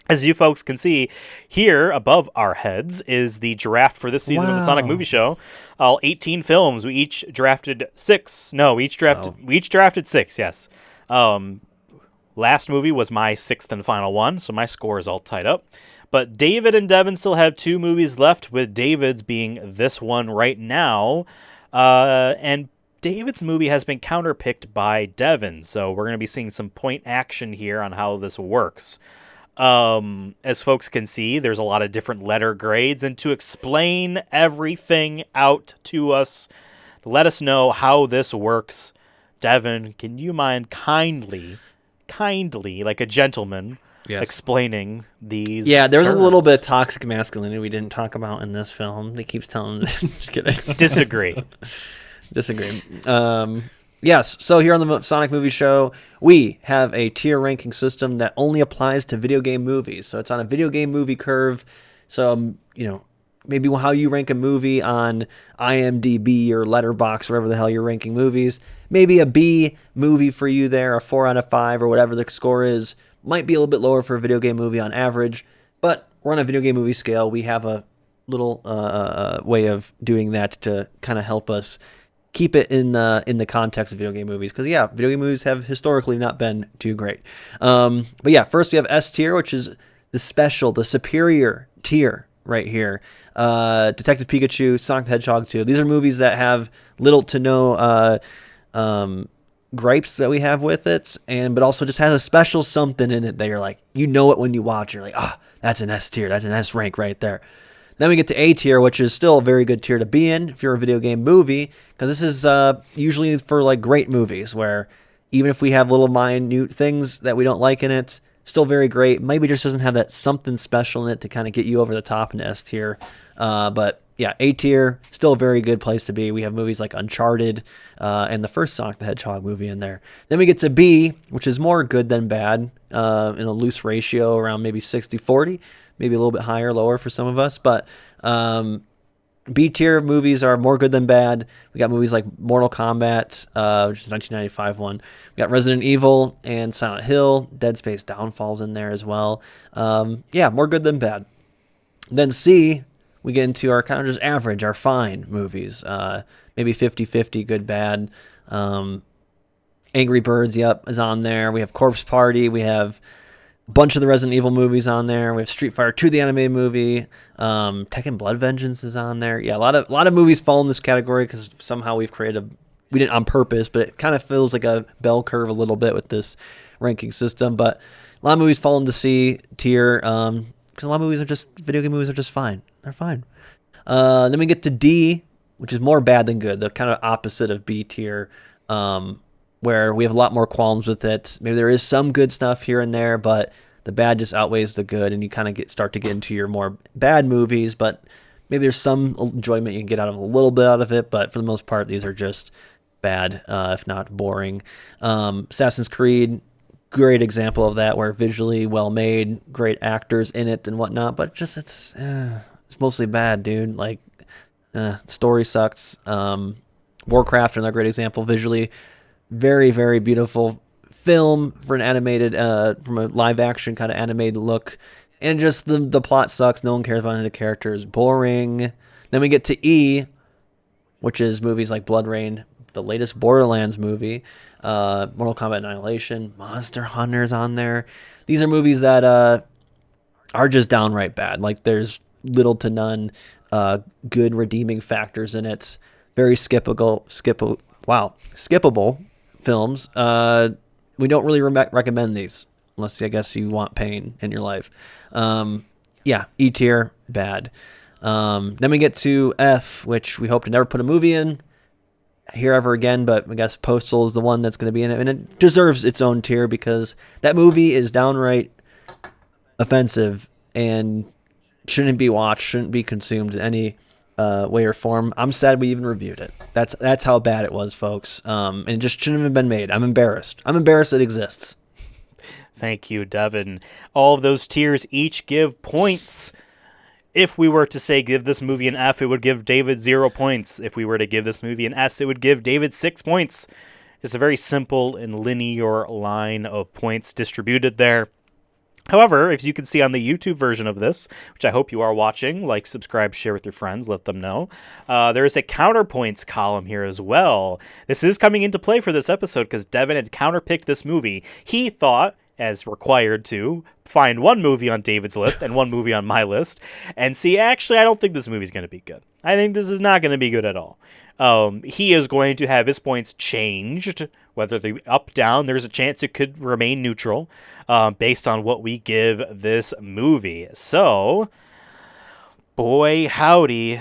As you folks can see, here above our heads is the draft for this season of the Sonic Movie Show. All 18 films. We each drafted 6. No, we each drafted 6, yes. Last movie was my 6th and final one, so my score is all tied up. But David and Devin still have 2 movies left, with David's being this one right now. And David's movie has been counterpicked by Devin, so we're going to be seeing some point action here on how this works. As folks can see, there's a lot of different letter grades, and to explain everything out to us, let us know how this works, Devin, can you mind kindly, like a gentleman, explaining these there's terms? a little bit of toxic masculinity we didn't talk about in this film. He keeps telling just kidding. Disagree. Yes, so here on the Sonic Movie Show, we have a tier ranking system that only applies to video game movies. So it's on a video game movie curve. So, maybe how you rank a movie on IMDb or Letterboxd, wherever the hell you're ranking movies. Maybe a B movie for you there, a 4 out of 5 or whatever the score is. Might be a little bit lower for a video game movie on average, but we're on a video game movie scale. We have a little way of doing that to kind of help us keep it in the context of video game movies. Because, yeah, video game movies have historically not been too great. But, yeah, first we have S tier, which is the special, the superior tier right here. Detective Pikachu, Sonic the Hedgehog 2. These are movies that have little to no gripes that we have with it, but also just has a special something in it that you're like, you know it when you watch. You're like, that's an S tier. That's an S rank right there. Then we get to A tier, which is still a very good tier to be in if you're a video game movie, because this is usually for like great movies where even if we have little minute things that we don't like in it, still very great. Maybe just doesn't have that something special in it to kind of get you over the top into S tier. But yeah, A tier, still a very good place to be. We have movies like Uncharted and the first Sonic the Hedgehog movie in there. Then we get to B, which is more good than bad in a loose ratio around maybe 60-40, maybe a little bit higher, lower for some of us. But B tier movies are more good than bad. We got movies like Mortal Kombat, which is a 1995 one. We got Resident Evil and Silent Hill. Dead Space Downfall's in there as well. Yeah, more good than bad. Then C, we get into our kind of just average, our fine movies. Maybe 50-50, good, bad. Angry Birds, is on there. We have Corpse Party. We have a bunch of the Resident Evil movies on there. We have Street Fighter 2, the animated movie. Tekken Blood Vengeance is on there. Yeah, a lot of movies fall in this category because somehow we didn't on purpose, but it kind of feels like a bell curve a little bit with this ranking system. But a lot of movies fall into C tier because a lot of video game movies are just fine. They're fine. Then we get to D, which is more bad than good, the kind of opposite of B tier, where we have a lot more qualms with it. Maybe there is some good stuff here and there, but the bad just outweighs the good, and you kind of start to get into your more bad movies, but maybe there's some enjoyment you can get out of a little bit out of it, but for the most part, these are just bad, if not boring. Assassin's Creed, great example of that, where visually well made, great actors in it and whatnot, but just it's mostly bad, dude. Like, story sucks. Warcraft, another great example, visually very, very beautiful film for an animated, from a live action kind of animated look, and just the plot sucks. No one cares about any of the characters. Boring. Then we get to E, which is movies like Blood Rain, the latest Borderlands movie, Mortal Kombat Annihilation, Monster Hunter's on there. These are movies that are just downright bad. Like, there's little to none good redeeming factors in it. Very skippable films. We don't really recommend these unless, I guess, you want pain in your life. Yeah, E tier, bad. Then we get to F, which we hope to never put a movie in here ever again, but I guess Postal is the one that's going to be in it, and it deserves its own tier because that movie is downright offensive and shouldn't be watched, shouldn't be consumed in any way or form. I'm sad we even reviewed it. That's how bad it was, folks. And it just shouldn't have been made. I'm embarrassed. I'm embarrassed it exists. Thank you, Devin. All of those tiers each give points. If we were to say give this movie an F, it would give David 0 points. If we were to give this movie an S, it would give David 6 points. It's a very simple and linear line of points distributed there. However, if you can see on the YouTube version of this, which I hope you are watching, like, subscribe, share with your friends, let them know, there is a counterpoints column here as well. This is coming into play for this episode because Devin had counterpicked this movie. He thought, as required to, find one movie on David's list and one movie on my list, and see, actually, I don't think this movie's going to be good. I think this is not going to be good at all. He is going to have his points changed, whether they up, down. There's a chance it could remain neutral based on what we give this movie. So, boy, howdy,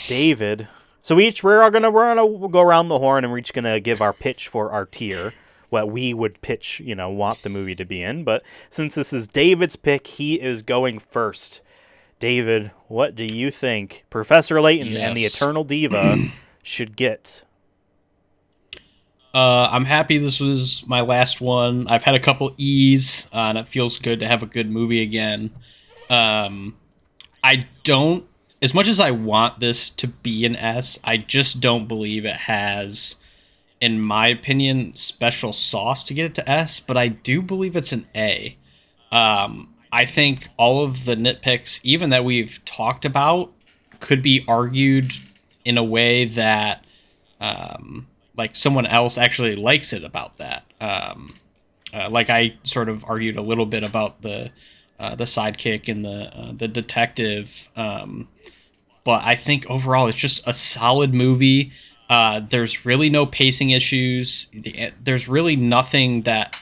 David. So we're gonna go around the horn, and we're each gonna give our pitch for our tier, what we would pitch, want the movie to be in. But since this is David's pick, he is going first. David, what do you think Professor Layton and the Eternal Diva should get? I'm happy this was my last one. I've had a couple E's, and it feels good to have a good movie again. I don't as much as I want this to be an S, I just don't believe it has, in my opinion, special sauce to get it to S, but I do believe it's an A. I think all of the nitpicks, even that we've talked about, could be argued in a way that like someone else actually likes it about that. Like I sort of argued a little bit about the sidekick and the detective, but I think overall it's just a solid movie. There's really no pacing issues. There's really nothing that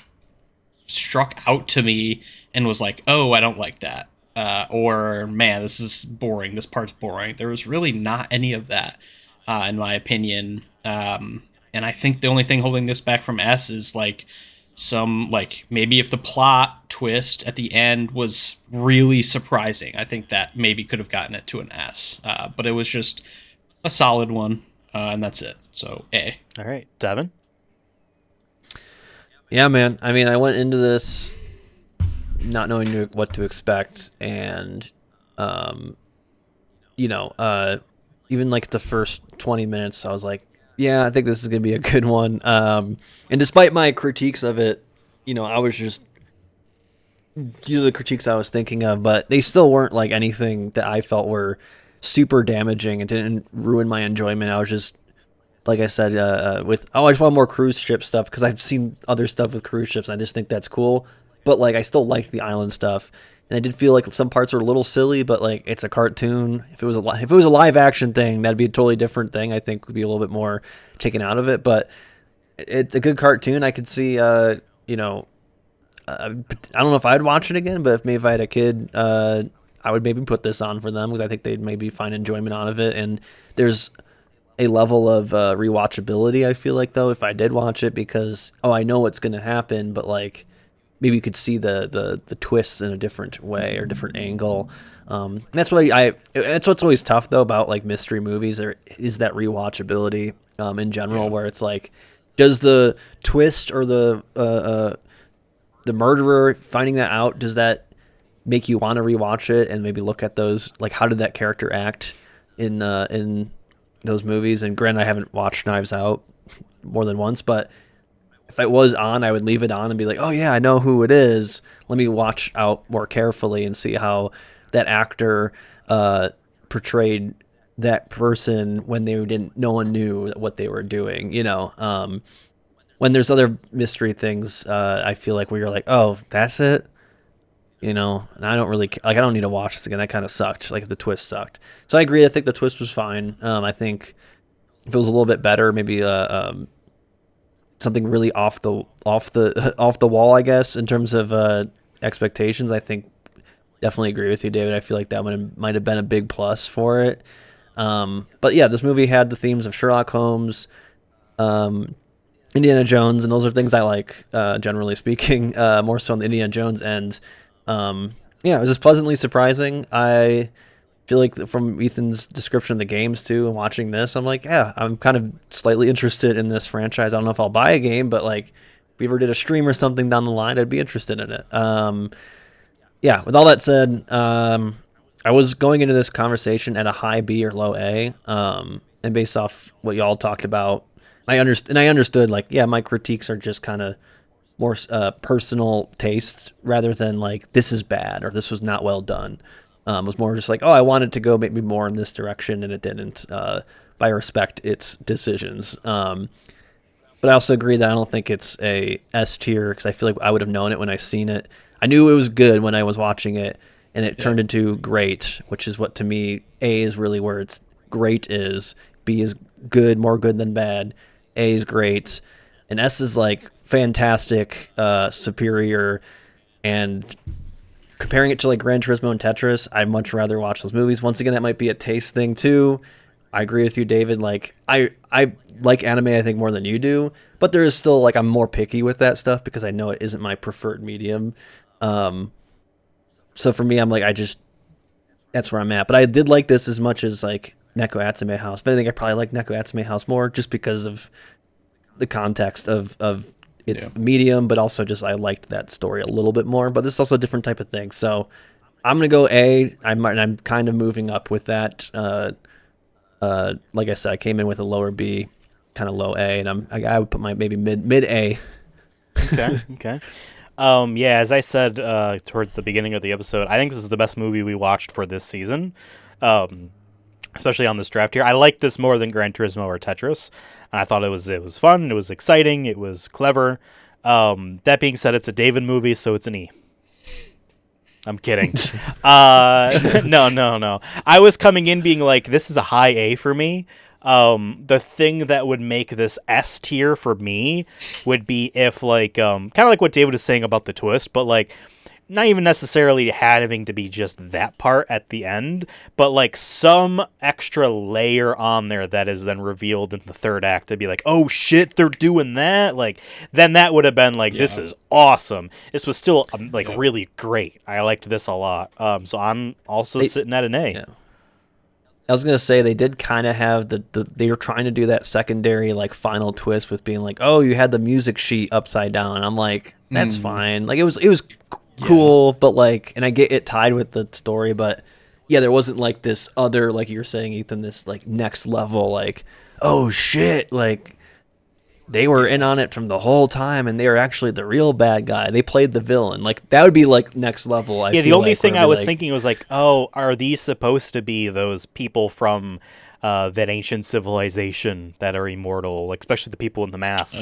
struck out to me and was like, oh, I don't like that. Or, man, this is boring. This part's boring. There was really not any of that, in my opinion. And I think the only thing holding this back from S is like some, like, maybe if the plot twist at the end was really surprising, I think that maybe could have gotten it to an S. But it was just a solid one, and that's it. So, A. All right. Devin? Yeah, man. I mean, I went into this not knowing what to expect, and even like the first 20 minutes, I was like, yeah, I think this is gonna be a good one. And despite my critiques of it, I was just, these are the critiques I was thinking of, but they still weren't like anything that I felt were super damaging and didn't ruin my enjoyment. I was just, like I said, I just want more cruise ship stuff because I've seen other stuff with cruise ships, and I just think that's cool. But like, I still liked the island stuff, and I did feel like some parts were a little silly. But like, it's a cartoon. If it was a live action thing, that'd be a totally different thing. I think would be a little bit more taken out of it. But it's a good cartoon. I could see, I don't know if I'd watch it again, but if I had a kid, I would maybe put this on for them because I think they'd maybe find enjoyment out of it. And there's a level of rewatchability, I feel like, though, if I did watch it, because I know what's going to happen, but like maybe you could see the twists in a different way or different angle. That's what's always tough though about like mystery movies, is that rewatchability in general, where it's like, does the twist or the murderer finding that out, does that make you want to rewatch it and maybe look at those, like, how did that character act in those movies? And granted, I haven't watched Knives Out more than once, but if it was on, I would leave it on and be like, oh yeah, I know who it is. Let me watch out more carefully and see how that actor portrayed that person when no one knew what they were doing. When there's other mystery things, I feel like where you're like, oh, that's it. And I don't really I don't need to watch this again. That kind of sucked. Like, if the twist sucked. So I agree. I think the twist was fine. I think if it was a little bit better, maybe something really off the wall, I guess, in terms of expectations. I think definitely agree with you, David. I feel like that might have been a big plus for it. But yeah, this movie had the themes of Sherlock Holmes, Indiana Jones, and those are things I like, generally speaking, more so on the Indiana Jones end. It was just pleasantly surprising. I feel like from Ethan's description of the games too, and watching this, I'm like, yeah, I'm kind of slightly interested in this franchise. I don't know if I'll buy a game, but like, if we ever did a stream or something down the line, I'd be interested in it. With all that said, I was going into this conversation at a high B or low A, and based off what y'all talked about, I understood like, yeah, my critiques are just kind of more personal taste rather than like, this is bad or this was not well done. It was more just like, I wanted to go maybe more in this direction, and it didn't. But I respect its decisions. But I also agree that I don't think it's a S tier, because I feel like I would have known it when I seen it. I knew it was good when I was watching it, and it turned into great, which is what, to me, A is really where it's great is. B is good, more good than bad. A is great. And S is like fantastic, superior, and comparing it to like Gran Turismo and Tetris, I'd much rather watch those movies. Once again, that might be a taste thing too. I agree with you, David. Like, I like anime, I think, more than you do, but there is still like, I'm more picky with that stuff because I know it isn't my preferred medium. So for me, I'm like, that's where I'm at. But I did like this as much as like Neko Atsume House. But I think I probably like Neko Atsume House more just because of the context of its medium, but also just I liked that story a little bit more. But this is also a different type of thing. So I'm gonna go A. I'm kind of moving up with that. Like I said, I came in with a lower B, kind of low A, and I would put my maybe mid A. Okay. Yeah, as I said towards the beginning of the episode, I think this is the best movie we watched for this season, especially on this draft here. I like this more than Gran Turismo or Tetris, and I thought it was fun, it was exciting, it was clever. That being said, it's a David movie, so it's an E. I'm kidding. No. I was coming in being like, this is a high A for me. The thing that would make this S tier for me would be if, like, kind of like what David was saying about the twist, but, like, not even necessarily having to be just that part at the end, but, like, some extra layer on there that is then revealed in the third act to be like, oh, shit, they're doing that? Like, then that would have been, like, this is awesome. This was still, really great. I liked this a lot. So I'm also sitting at an A. Yeah. I was gonna say they did kind of have they were trying to do that secondary like final twist with being like, oh, you had the music sheet upside down. I'm like, that's fine. Like it was cool, but like, and I get it tied with the story, but yeah, there wasn't like this other, like you were saying, Ethan, this like next level, like, oh shit, like they were in on it from the whole time, and they were actually the real bad guy. They played the villain. Like that would be like next level. I the only thing I was thinking was like, oh, are these supposed to be those people from that ancient civilization that are immortal, like especially the people in the masks?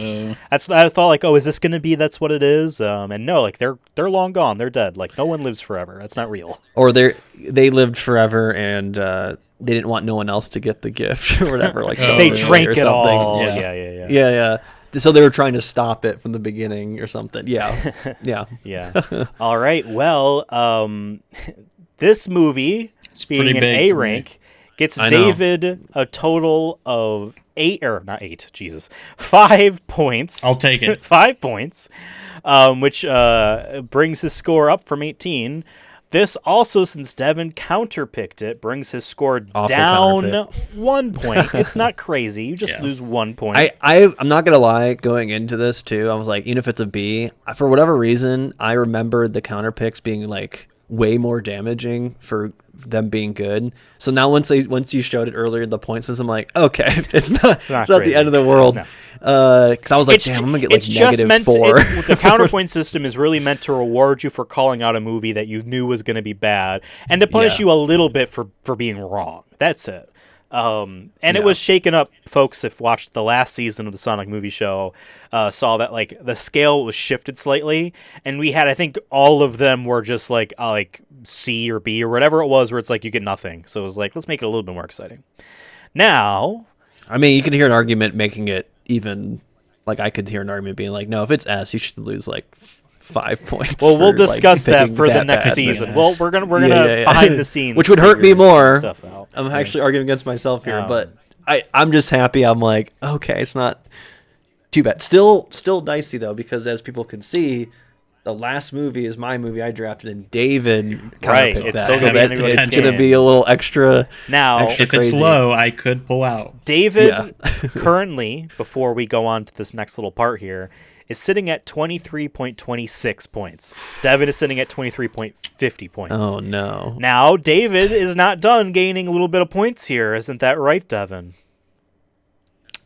That's what I thought. Like, oh, is this going to be? That's what it is. And no, like they're long gone. They're dead. Like no one lives forever. That's not real. Or they lived forever and. They didn't want no one else to get the gift or whatever. Like they drank it all. Yeah. So they were trying to stop it from the beginning or something. Yeah. All right. Well, this movie, being an A rank, gets David a total of 5 points. I'll take it. 5 points, which brings his score up from 18. This also, since Devin counterpicked it, brings his score down 1 point. It's not crazy. You just lose 1 point. I'm not going to lie, going into this, too, I was like, even if it's a B, for whatever reason, I remembered the counterpicks being, like, way more damaging for them being good. So now once you showed it earlier, the point system, I'm like, okay, it's not the end of the world. No. Because I was like, damn, I'm going to get like -4. The counterpoint system is really meant to reward you for calling out a movie that you knew was going to be bad and to punish you a little bit for being wrong. That's it. It was shaken up. Folks, if watched the last season of the Sonic movie show, saw that like the scale was shifted slightly, and we had, I think, all of them were just like C or B or whatever it was, where it's like you get nothing. So it was like, let's make it a little bit more exciting. Now, I mean, you can hear an argument making it even. Like I could hear an argument being like, no, if it's S, you should lose like 5 points. Well, we'll discuss that for the next season. Yeah. Well, we're gonna behind the scenes, which would hurt me more. Stuff out. I'm actually arguing against myself here, but I'm just happy. I'm like, okay, it's not too bad. Still dicey though, because as people can see, the last movie is my movie I drafted, and David right. It's that. still It's going to be a little extra. Now, extra if crazy. It's low, I could pull out. David, currently, before we go on to this next little part here, is sitting at 23.26 points. Devin is sitting at 23.50 points. Oh, no. Now, David is not done gaining a little bit of points here. Isn't that right, Devin?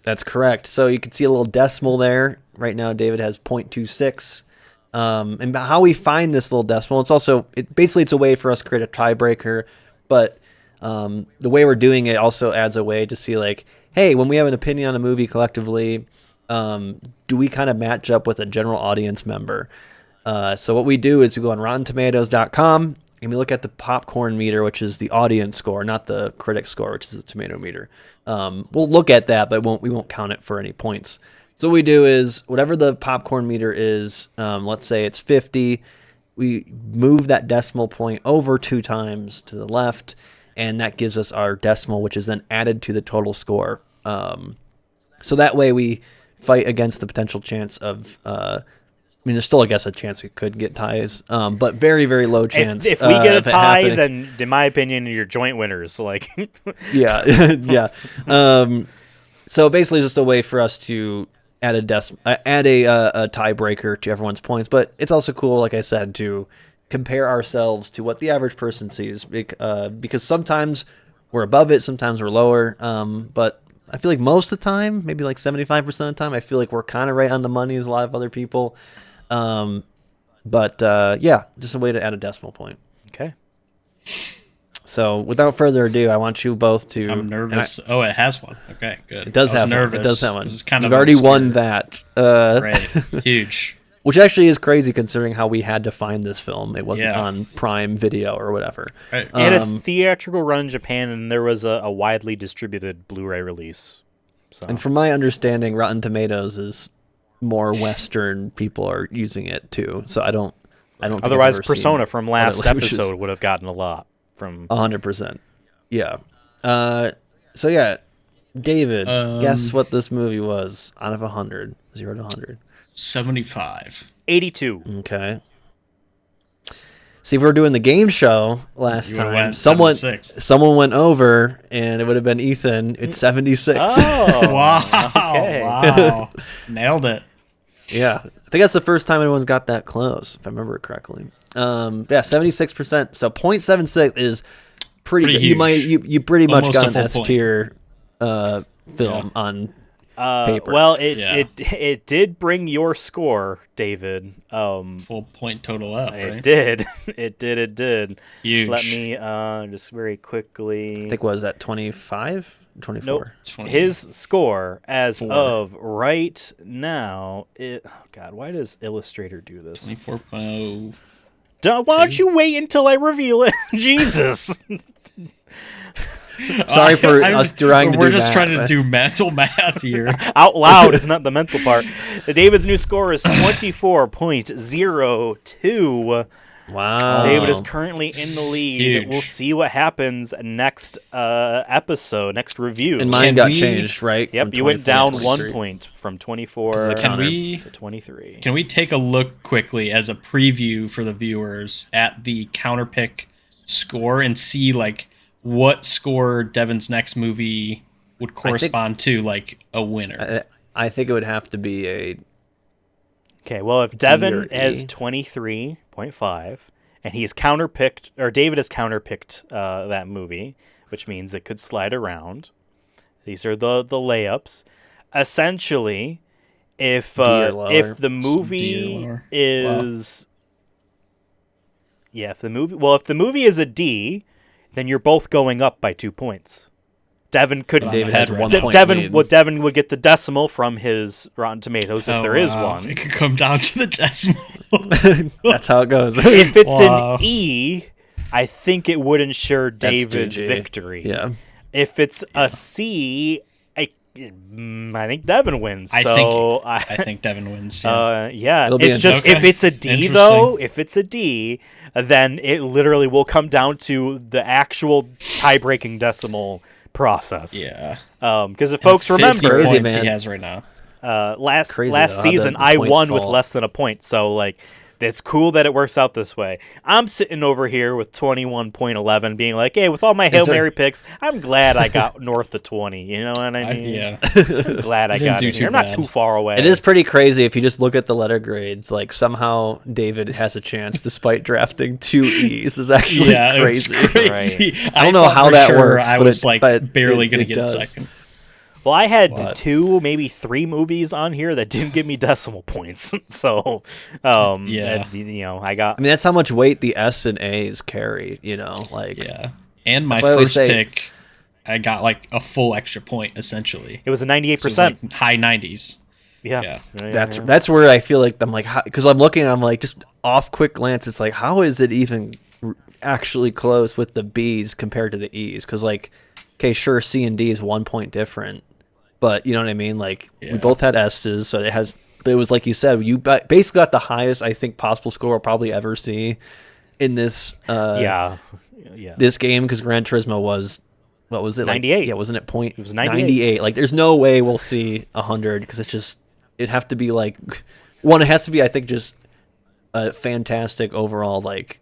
That's correct. So you can see a little decimal there. Right now, David has 0.26. And how we find this little decimal, basically it's a way for us to create a tiebreaker, but the way we're doing it also adds a way to see like, hey, when we have an opinion on a movie collectively, do we kind of match up with a general audience member? So what we do is we go on RottenTomatoes.com and we look at the popcorn meter, which is the audience score, not the critic score, which is the tomato meter. We'll look at that, but we won't count it for any points. So what we do is whatever the popcorn meter is, let's say it's 50, we move that decimal point over 2 times to the left, and that gives us our decimal, which is then added to the total score. So that way we fight against the potential chance of, there's still, I guess, a chance we could get ties, but very, very low chance. If we get a tie, then in my opinion, you're joint winners. Like, yeah. So basically, it's just a way for us to add a tiebreaker to everyone's points, but it's also cool, like I said, to compare ourselves to what the average person sees, because sometimes we're above it, sometimes we're lower. But I feel like most of the time, maybe like 75% of the time, I feel like we're kind of right on the money as a lot of other people. But yeah, just a way to add a decimal point. Okay. So without further ado, I want you both to... I'm nervous. It has one. Okay, good. It does have nervous. one. It does have one. This is kind You've of already obscure. won that. Right. Huge. Which actually is crazy considering how we had to find this film. It wasn't Yeah. on Prime Video or whatever. Right. It had a theatrical run in Japan, and there was a widely distributed Blu-ray release. So. And from my understanding, Rotten Tomatoes is more Western people are using it too. So I don't. Think Otherwise, I've ever Persona seen from last other- which is episode would have gotten a lot from 100%. Yeah. So yeah, David, guess what this movie was out of 100, 0 to 100. 75. 82. Okay. See, if we were doing the game show last You would've time, went someone 76. went over, and it would have been Ethan. It's 76. Oh, Wow. okay. Wow. Nailed it. Yeah, I think that's the first time anyone's got that close, if I remember it correctly. Yeah, 76%. So 0.76 is pretty good. Huge. You pretty much Almost a got an full S point. tier film on paper. Well, Yeah. it did bring your score, David. Full point total up, It right? did. It did. Huge. Let me just very quickly. I think was that 25, 24. Nope. 20. His score as 4. of right now. Oh God, why does Illustrator do this? 24.0. Why don't you wait until I reveal it? Jesus. Sorry for us trying to do We're just math, trying to but- do mental math here. Out loud is not the mental part. David's new score is 24.02. Wow. David is currently in the lead. Huge. We'll see what happens next episode, next review. And mine Can got we- changed, right? Yep, From you went 24 down to 1 23. point from 24 Can we to 23. can we take a look quickly as a preview for the viewers at the counterpick score and see like what score Devin's next movie would correspond to like a winner? I think it would have to be a... Okay, well, if or Devin E? has 23.5 and he's counterpicked, or David has counterpicked that movie, which means it could slide around. These are the layups. Essentially, if D or lower. the D or movie lower. is if the movie is a D, then you're both going up by 2 points. Devin could But David head has right 1 now. point Devin lead. Devin would get the decimal from his Rotten Tomatoes if there is one. It could come down to the decimal. That's how it goes. If it's Wow. an E, I think it would ensure That's David's GG. victory. Yeah. If it's a C, I think Devin wins. I So think Devin wins. Yeah. yeah, It'll be it's just interesting. if it's a D Interesting. though, if it's a D, then it literally will come down to the actual tie-breaking decimal process. Yeah. Because if folks 50 remember, Crazy, points man. he has right now. last Crazy, last though, how season the I points won with fall. less than a point. So like it's cool that it works out this way. I'm sitting over here with 21.11 being like, hey, with all my Hail there- Mary picks, I'm glad I got north of 20. You know what I mean? Yeah. I'm glad I didn't got do it too here. I'm not bad. too far away. It is pretty crazy if you just look at the letter grades. Like somehow David has a chance despite drafting 2 E's. Is actually Yeah, it was crazy. crazy. I don't know thought how for that sure works, I but was but barely it going to get does. a second. Well, I had What? 2, maybe 3 movies on here that didn't give me decimal points. So, Yeah. I got. I mean, that's how much weight the S and A's carry. You know, like Yeah. And my That's why I always first say- pick, I got like a full extra point essentially. It was a 98%. So it was like high 90s. Yeah. that's where I feel like I'm like, because I'm looking, I'm like, just off quick glance, it's like, how is it even actually close with the B's compared to the E's? Because like, okay, sure, C and D is 1 point different, but you know what I mean? Like we Yeah. both had S's, so it has. But it was like you said, you basically got the highest I think possible score we'll probably ever see in this. Yeah. This game, because Gran Turismo was, what was it? 98. Like, yeah, wasn't it point? It was 98. 98. Like, there's no way we'll see 100 because it's just, it'd have to be like, one, it has to be, I think, just a fantastic overall like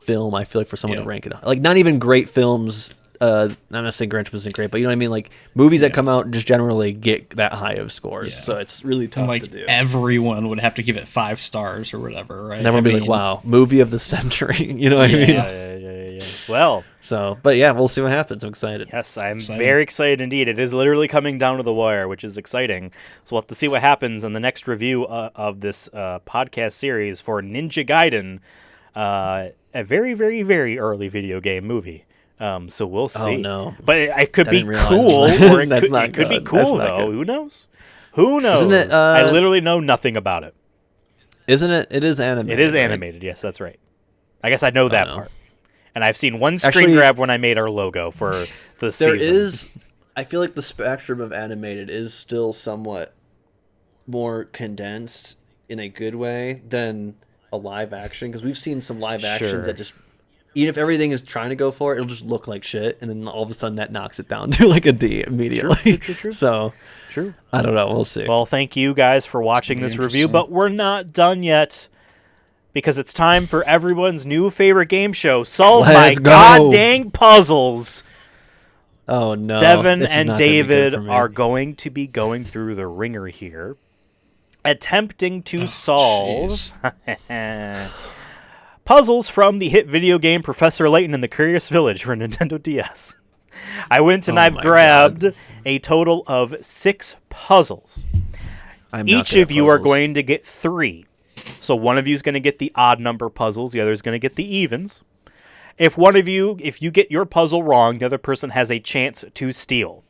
film. I feel like for someone to Yeah. rank it, like not even great films I'm not saying Grinch wasn't great, but you know what I mean. Like movies that come out just generally get that high of scores, so it's really tough like to do. Everyone would have to give it 5 stars or whatever, right? And everyone would be like, "Wow, movie of the century!" You know what I mean? Yeah. Well, so, but yeah, we'll see what happens. I'm excited. Yes, I'm very excited indeed. It is literally coming down to the wire, which is exciting. So we'll have to see what happens in the next review of this podcast series for Ninja Gaiden, a very, very, very early video game movie. So we'll see. Oh, no. But it could be cool, or it could be cool, though. Who knows? Who knows? Isn't it, I literally know nothing about it. Isn't it? It is animated. It is animated, yes, that's right. I guess I know that part. And I've seen one screen grab when I made our logo for the season. I feel like the spectrum of animated is still somewhat more condensed in a good way than a live action, because we've seen some live actions that just, even if everything is trying to go for it, it'll just look like shit, and then all of a sudden that knocks it down to like a D immediately. True. So, I don't know. We'll see. Well, thank you guys for watching this review, but we're not done yet, because it's time for everyone's new favorite game show, Solve My Goddamn Puzzles. Oh, no. Devin and David are going to be going through the ringer here, attempting to solve puzzles from the hit video game Professor Layton and the Curious Village for Nintendo DS. I went and I've grabbed a total of 6 puzzles. Each of you are going to get 3. So one of you is going to get the odd number puzzles, the other is going to get the evens. If you get your puzzle wrong, the other person has a chance to steal.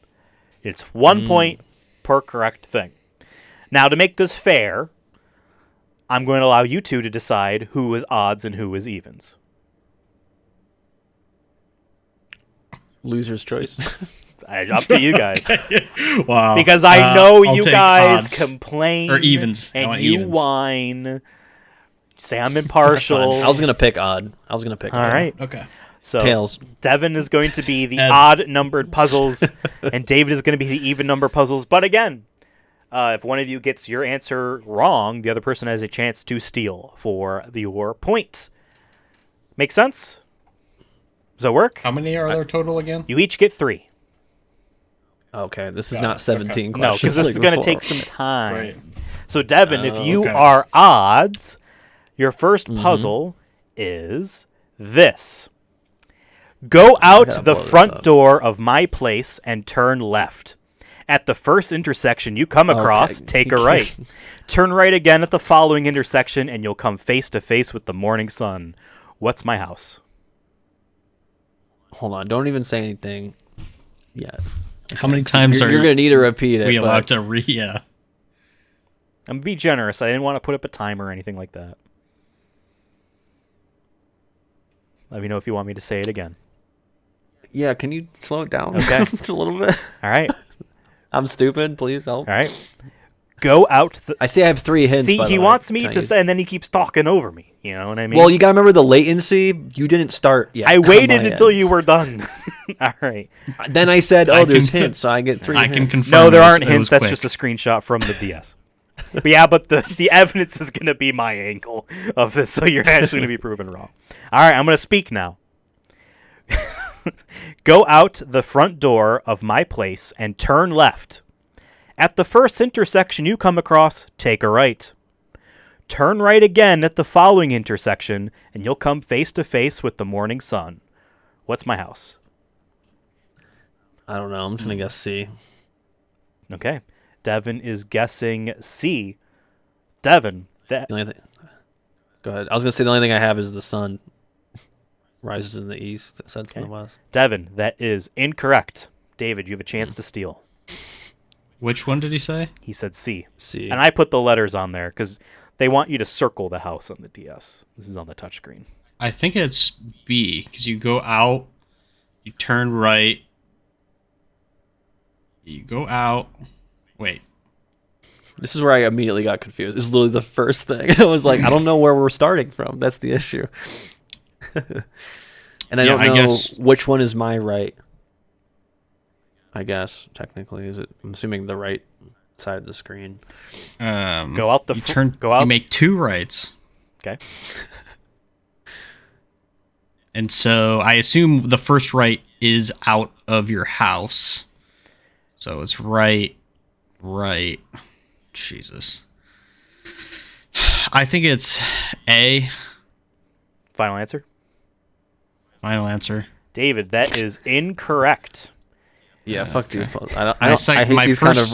It's 1 point per correct thing. Now, to make this fair, I'm going to allow you two to decide who is odds and who is evens. Loser's choice. Up to you guys. Wow. Because I know you guys odds. complain or evens. And you whine. Say I'm impartial. I was going to pick odd. All right. Okay. So Tails. Devin is going to be the odd-numbered puzzles, and David is going to be the even-number puzzles. But again, if one of you gets your answer wrong, the other person has a chance to steal for your point. Make sense? Does that work? How many are there total again? You each get 3. Okay, this is not 17 questions. No, because this is going to take some time. Right. So, Devin, if you are odds, your first puzzle is this. Go out the front door of my place and turn left. At the first intersection you come across, take a right. Turn right again at the following intersection, and you'll come face to face with the morning sun. What's my house? Hold on, don't even say anything yet. How many times you're going to need to repeat it? We allowed to yeah. I'm going to be generous. I didn't want to put up a timer or anything like that. Let me know if you want me to say it again. Yeah, can you slow it down? Okay. Just a little bit. All right. I'm stupid. Please help. All right. Go out. I see I have 3 hints. See, he wants me to say, and then he keeps talking over me. You know what I mean? Well, you got to remember the latency. You didn't start yet. I waited until you were done. All right. Then I said, there's hints, so I get 3 hints. I can confirm. No, there aren't hints. That's just a screenshot from the DS. But yeah, but the evidence is going to be my angle of this, so you're actually going to be proven wrong. All right, I'm going to speak now. Go out the front door of my place and turn left. At the first intersection you come across, take a right. Turn right again at the following intersection, and you'll come face to face with the morning sun. What's my house? I don't know. I'm just going to guess C. Okay. Devin is guessing C. Devin. Go ahead. I was going to say the only thing I have is the sun. Rises in the east, sets in the west. Devin, that is incorrect. David, you have a chance to steal. Which one did he say? He said C. C. And I put the letters on there because they want you to circle the house on the DS. This is on the touchscreen. I think it's B, because you go out, you turn right, you go out. Wait. This is where I immediately got confused. This is literally the first thing. I was like, I don't know where we're starting from. That's the issue. And I don't know which one is my right. I guess technically, is it? I'm assuming the right side of the screen. Go out the go out. You make 2 rights. Okay. And so I assume the first right is out of your house. So it's right. Jesus. I think it's A. Final answer? Final answer. David, that is incorrect. Yeah, fuck these puzzles. I My hate these kind of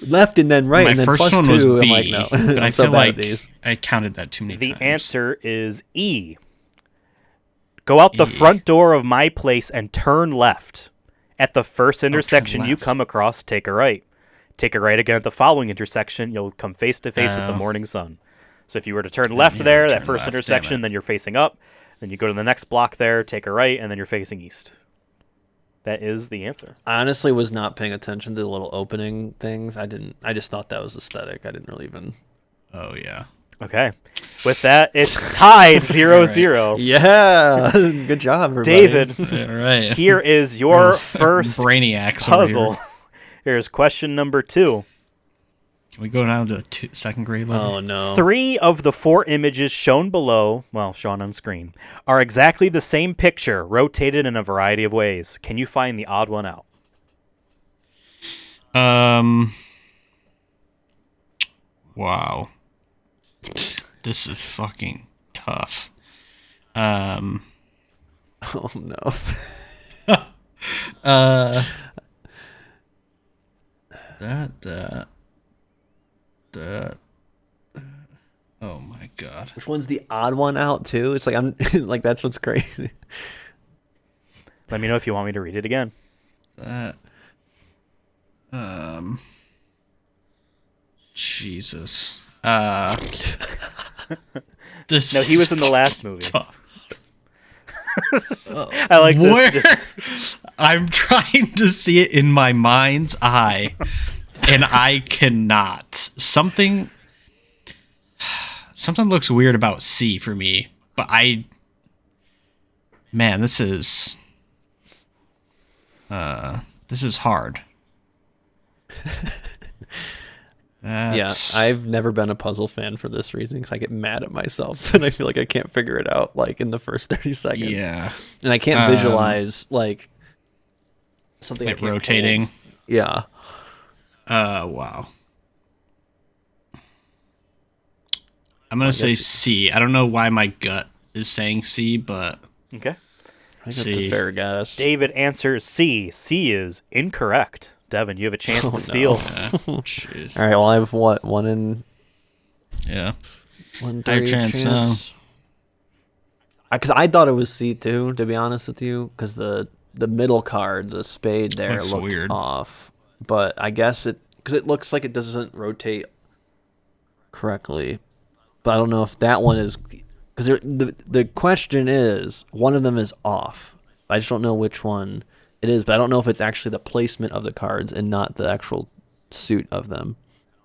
left and then right My and then first plus one was 2. B, I'm like, no. but I I'm so feel bad like at these. I counted that too many times. The answer is E. Go out the front door of my place and turn left. At the first intersection you come across, take a right. Take a right again at the following intersection, you'll come face to face with the morning sun. So if you were to turn left there, that first intersection, then you're facing up. Then you go to the next block there, take a right, and then you're facing east. That is the answer. I honestly was not paying attention to the little opening things. I just thought that was aesthetic. I didn't really even. Oh, yeah. Okay. With that, it's tied 0-0. Yeah. Good job, everybody. David, All right. here is your first Brainiacs puzzle. Over here. Here's question number 2. Can we go down to second grade level? Oh, no. 3 of the 4 images shown below, shown on screen, are exactly the same picture, rotated in a variety of ways. Can you find the odd one out? Wow. This is fucking tough. Oh, no. Oh my god. Which one's the odd one out, too? It's like, I'm like, that's what's crazy. Let me know if you want me to read it again. Jesus. This no, he was in the last movie. I like this. I'm trying to see it in my mind's eye, and I cannot. Something looks weird about C for me, but man, this is hard. Yeah, I've never been a puzzle fan for this reason because I get mad at myself and I feel like I can't figure it out like in the first 30 seconds. Yeah, and I can't visualize like something like rotating. Hold. Yeah. Wow. I'm gonna say C. I don't know why my gut is saying C, but okay. I think that's a fair guess. David answers C. C is incorrect. Devin, you have a chance to steal. Jeez. All right, well, I have what? One in... Yeah. 1/3 chance. Because I thought it was C too, to be honest with you, because the middle card, the spade there, looked weird. Off. But I guess because it looks like it doesn't rotate correctly. But I don't know if that one is... Because the question is, one of them is off. I just don't know which one... It is, but I don't know if it's actually the placement of the cards and not the actual suit of them.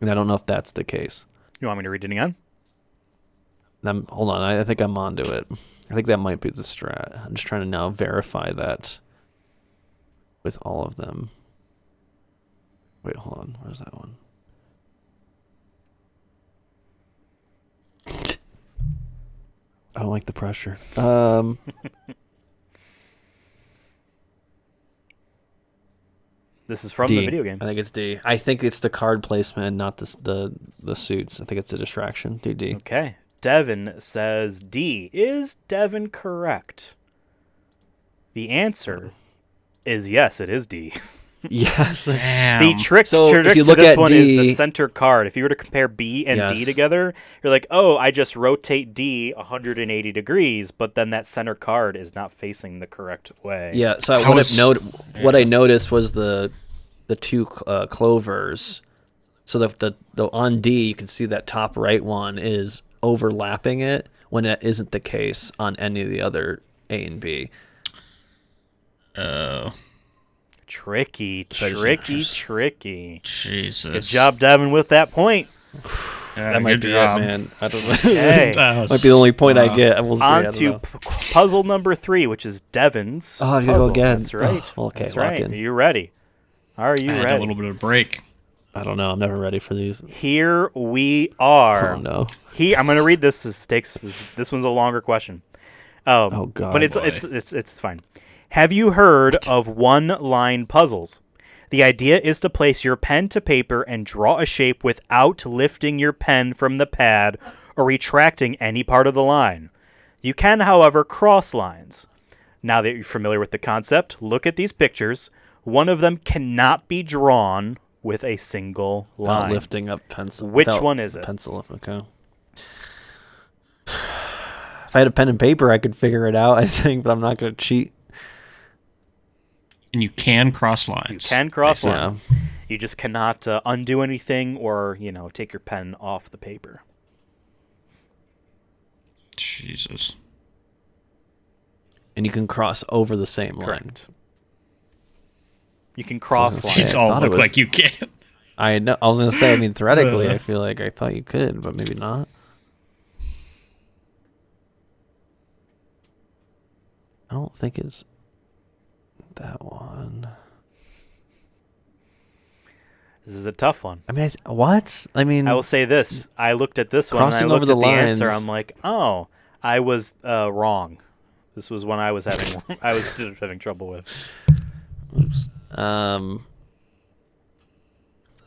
And I don't know if that's the case. You want me to read it again? Hold on, I think I'm onto it. I think that might be the strat. I'm just trying to now verify that with all of them. Wait, hold on. Where's that one? I don't like the pressure. This is from D. the video game. I think it's D. I think it's the card placement, not the suits. I think it's a distraction. D. Okay. Devin says D. Is Devin correct? The answer is yes, it is D. Yes. Damn. The trick if you to look this at one D, is the center card. If you were to compare B and D together, you're like, oh, I just rotate D 180 degrees, but then that center card is not facing the correct way. Yeah, so what I noticed was the two clovers. So the on D, you can see that top right one is overlapping it when that isn't the case on any of the other A and B. Oh. Tricky. Jesus. Good job, Devin, with that point. That might be it, man. I don't know. Okay. Might be the only point I get. We'll see. On to puzzle number 3, which is Devin's. Oh, I gotta go again. That's right. Oh, okay, That's right. in. Are you ready? Are you ready? A little bit of a break. I don't know. I'm never ready for these. Here we are. Oh, no. I'm going to read this. This one's a longer question. Oh God, but it's fine. Have you heard of one-line puzzles? The idea is to place your pen to paper and draw a shape without lifting your pen from the pad or retracting any part of the line. You can, however, cross lines. Now that you're familiar with the concept, look at these pictures. One of them cannot be drawn with a single line. Without lifting up pencil. Which one is it? Pencil. Okay. If I had a pen and paper, I could figure it out, I think, but I'm not going to cheat. And you can cross lines. You can cross lines. You just cannot undo anything or, take your pen off the paper. Jesus. And you can cross over the same line. You can cross lines. It's all look like you can. I know. I was going to say, theoretically, I feel like I thought you could, but maybe not. I don't think it's that one. This is a tough one. What? I will say this. I looked at this one and I looked at the answer. I'm like, oh, I was wrong. This was one I was having trouble with. Oops.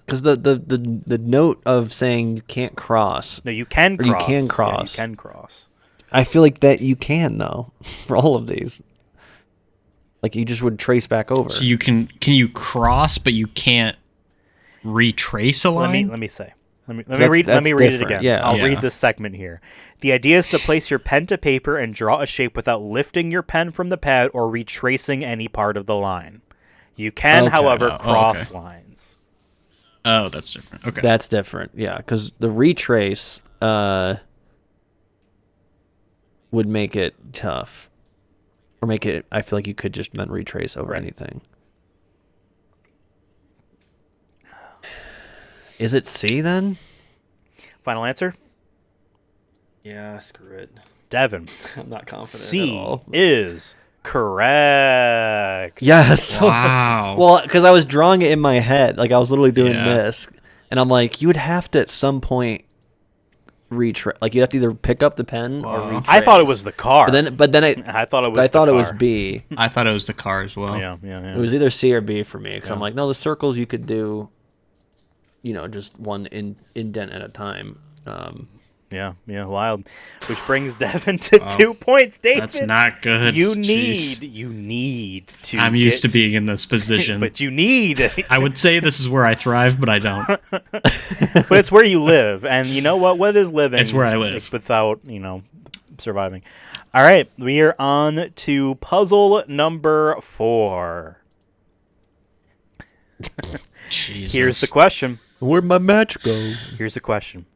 Because the note of saying you can't cross. No, you can cross. You can cross. Yeah, you can cross. I feel like that you can though for all of these. Like you just would trace back over. So you can you cross, but you can't retrace a line? Let me read it again. Yeah. I'll read this segment here. The idea is to place your pen to paper and draw a shape without lifting your pen from the pad or retracing any part of the line. You can, however, cross lines. Oh, that's different. Okay. That's different. Yeah, because the retrace would make it tough. Or make it, I feel like you could just then retrace over anything. Is it C then? Final answer? Yeah, screw it. Devin. I'm not confident C at all. is correct. Yes. Wow. Well, because I was drawing it in my head. Like I was literally doing this. And I'm like, you would have to at some point retrace. Like you'd have to either pick up the pen or retrace. I thought it was the car. But then I thought it was it was B. I thought it was the car as well. Yeah. It was either C or B for me. Because I'm like, no, the circles you could do, just one indent at a time. Yeah, wild. Which brings Devin to 2 points, David. That's not good. You need to. I'm used to being in this position. But you need. I would say this is where I thrive, but I don't. But it's where you live. And you know what? What is living? It's where I live. Without, surviving. All right. We are on to puzzle number 4. Jesus. Here's the question. Where'd my match go? Here's the question.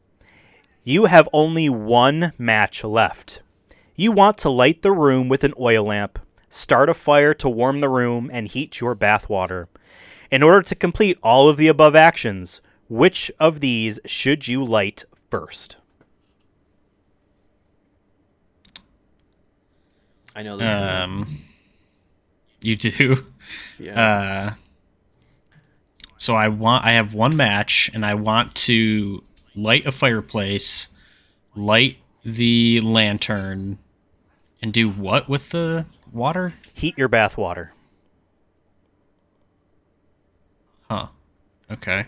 You have only one match left. You want to light the room with an oil lamp, start a fire to warm the room, and heat your bath water. In order to complete all of the above actions, which of these should you light first? I know this one. You do? Yeah. So I have one match, and I want to light a fireplace, light the lantern, and do what with the water? Heat your bath water. Huh. Okay.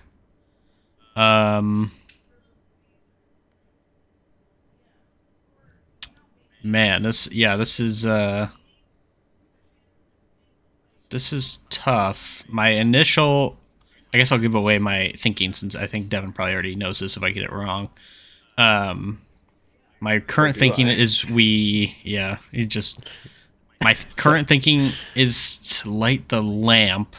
Man, this is tough. My initial, I guess I'll give away my thinking since I think Devin probably already knows this if I get it wrong. My current thinking is my current thinking is to light the lamp,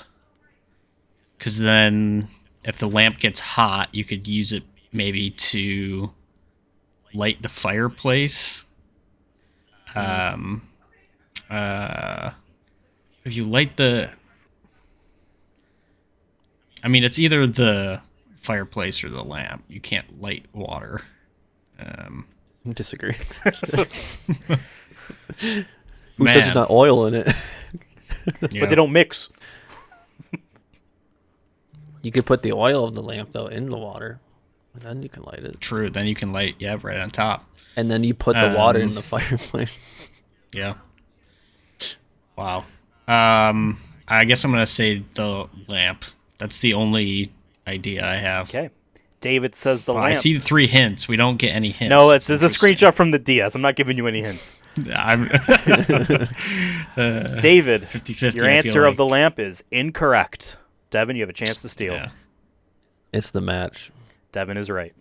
because then if the lamp gets hot, you could use it maybe to light the fireplace. If you light it's either the fireplace or the lamp. You can't light water. Disagree. Who says there's not oil in it? Yeah. But they don't mix. You could put the oil of the lamp, though, in the water. And then you can light it. True. Then you can light, right on top. And then you put the water in the fireplace. Yeah. Wow. I guess I'm gonna say the lamp. That's the only idea I have. Okay. David says the lamp. I see 3 hints. We don't get any hints. No, there's a screenshot from the DS. I'm not giving you any hints. I'm David, 50-50, your answer of the lamp is incorrect. Devin, you have a chance to steal. Yeah. It's the match. Devin is right.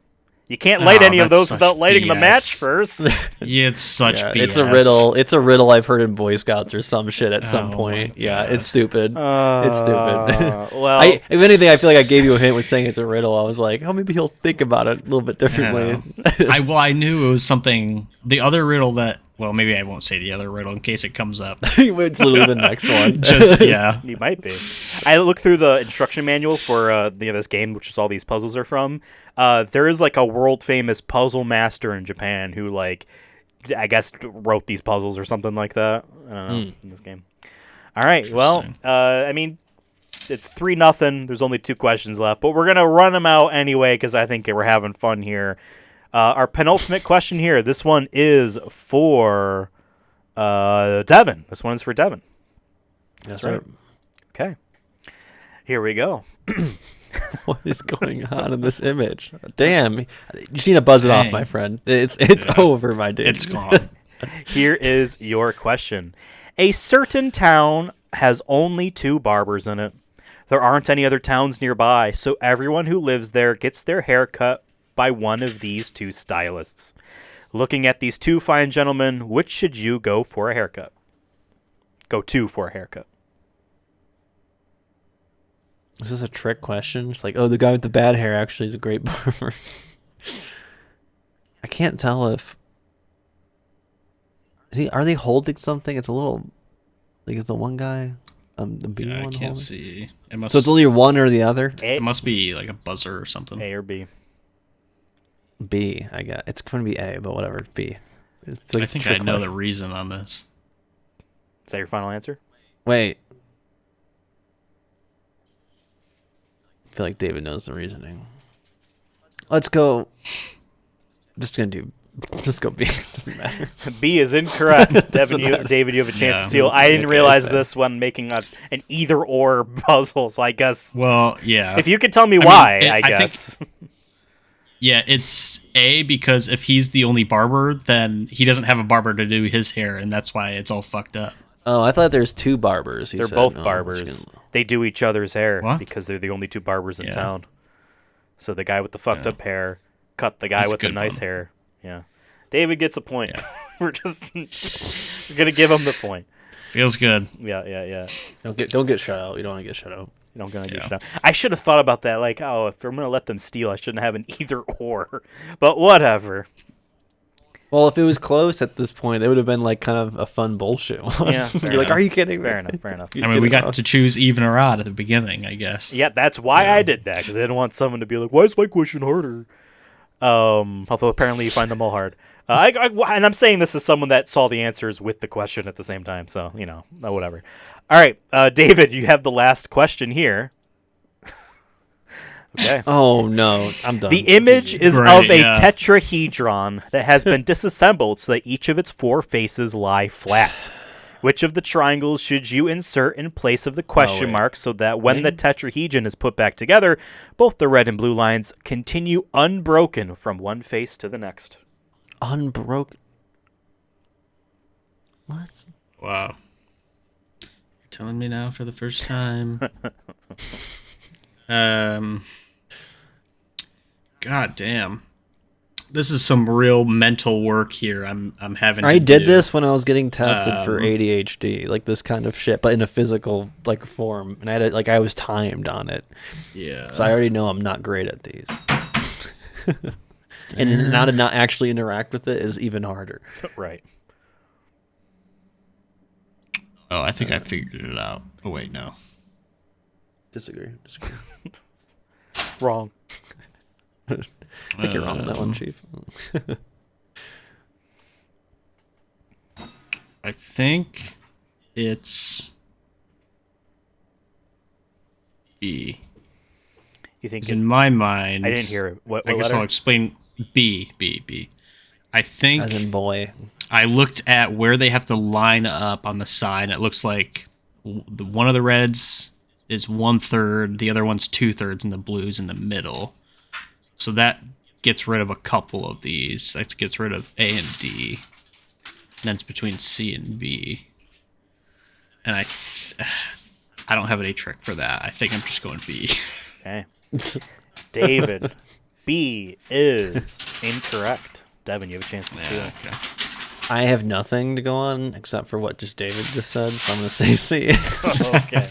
You can't light any of those that's without such lighting the BS. match first. Yeah, it's such BS. It's a riddle. It's a riddle I've heard in Boy Scouts or some shit at some point. Yeah, it's stupid. It's stupid. Well, if anything, I feel like I gave you a hint with saying it's a riddle. I was like, oh, maybe he'll think about it a little bit differently. I knew it was something. The other riddle that. Well, maybe I won't say the other riddle in case it comes up. It's literally the next one. You might be. I looked through the instruction manual for this game, which is all these puzzles are from. There is like a world famous puzzle master in Japan who, like, I guess wrote these puzzles or something like that. I don't know in this game. All right. Well, I mean, it's 3-0. There's only 2 questions left, but we're gonna run them out anyway because I think we're having fun here. Our penultimate question here. This one is for Devin. This one is for Devin. That's right. Okay. Here we go. What is going on in this image? Damn. You just need to buzz it off, my friend. It's over, my dude. It's gone. Here is your question. A certain town has only 2 barbers in it. There aren't any other towns nearby, so everyone who lives there gets their hair cut by one of these 2 stylists. Looking at these 2 fine gentlemen, which should you go for a haircut? Go to for a haircut. Is this a trick question? It's like, oh, the guy with the bad hair actually is a great barber. I can't tell if... Are they holding something? It's a little... Like, is the one guy... the B one I can't holding? see. So it's only one or the other? It must be like a buzzer or something. A or B. B, I guess. It's going to be A, but whatever. B. I think I know the reason on this. Is that your final answer? Wait. I feel like David knows the reasoning. Let's go. Just go B. Doesn't matter. B is incorrect. David, you have a chance to steal. I didn't realize this when making an either-or puzzle, so I guess... Well, yeah. If you could tell me why, I guess. Yeah, it's A because if he's the only barber, then he doesn't have a barber to do his hair, and that's why it's all fucked up. Oh, I thought there's 2 barbers. They're both barbers. They do each other's hair because they're the only 2 barbers in town. So the guy with the fucked up hair cut the guy with the nice hair. Yeah. David gets a point. Yeah. We're going to give him the point. Feels good. Yeah. Don't get shut out. You don't want to get shut out. You don't get shut out. I should have thought about that. Like, oh, if I'm going to let them steal, I shouldn't have an either or. But whatever. Well, if it was close at this point, it would have been like kind of a fun bullshit one. Yeah, You're like, are you kidding me? Fair enough. I mean, we got to choose even or odd at the beginning, I guess. Yeah, that's why I did that, because I didn't want someone to be like, why is my question harder? Although apparently you find them all hard. And I'm saying this as someone that saw the answers with the question at the same time, so, whatever. All right, David, you have the last question here. Okay. Oh, no. I'm done. The image is of a tetrahedron that has been disassembled so that each of its 4 faces lie flat. Which of the triangles should you insert in place of the question mark so that when the tetrahedron is put back together, both the red and blue lines continue unbroken from one face to the next? Unbroken? What? Wow. You're telling me now for the first time. God damn. This is some real mental work here. I'm having. I did this when I was getting tested for ADHD, like this kind of shit, but in a physical like form, and I had I was timed on it. Yeah. So I already know I'm not great at these. And now to not actually interact with it is even harder. Right. Oh, I think I figured it out. Oh wait, no. Disagree. Wrong. I think you're wrong on that one, Chief. I think it's B. You think in my mind? I didn't hear it. What I guess letter? I'll explain. B. I think as in boy. I looked at where they have to line up on the side. It looks like one of the reds is 1/3, the other one's 2/3, and the blue's in the middle. So that gets rid of a couple of these. That gets rid of A and D. And then it's between C and B. And I don't have any trick for that. I think I'm just going B. Okay. David, B is incorrect. Devin, you have a chance to steal. Okay. I have nothing to go on except for what just David just said, so I'm going to say C. Okay.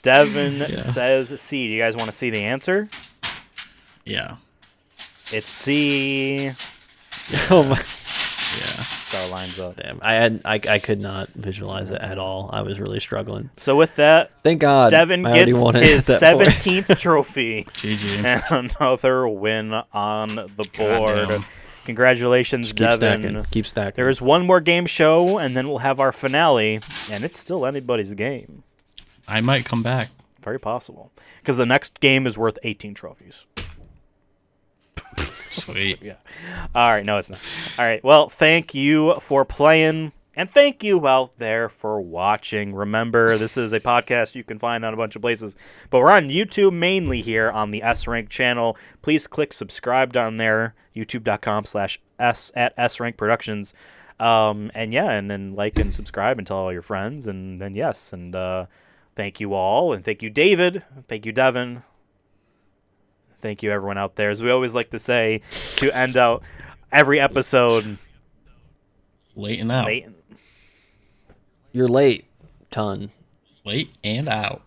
Devin says C. Do you guys want to see the answer? Yeah. It's C. Oh my. Yeah. So it lines up. Damn, I could not visualize it at all. I was really struggling. So with that, thank God, Devin I already gets won it his at that point. 17th trophy. GG. And another win on the board. Goddamn. Congratulations, Keep Devin. stacking. Keep stacking. There is one more game show, and then we'll have our finale, and it's still anybody's game. I might come back. Very possible. Because the next game is worth 18 trophies. Sweet. Yeah. All right. No, it's not. All right. Well, thank you for playing. And thank you out there for watching. Remember, this is a podcast you can find on a bunch of places. But we're on YouTube mainly here on the S-Rank channel. Please click subscribe down there. YouTube.com/srankproductions. And then like and subscribe and tell all your friends. And then yes. And thank you all. And thank you, David. Thank you, Devin. Thank you, everyone out there. As we always like to say, to end out every episode, Layton out. Layton. You're late, ton. Late and out.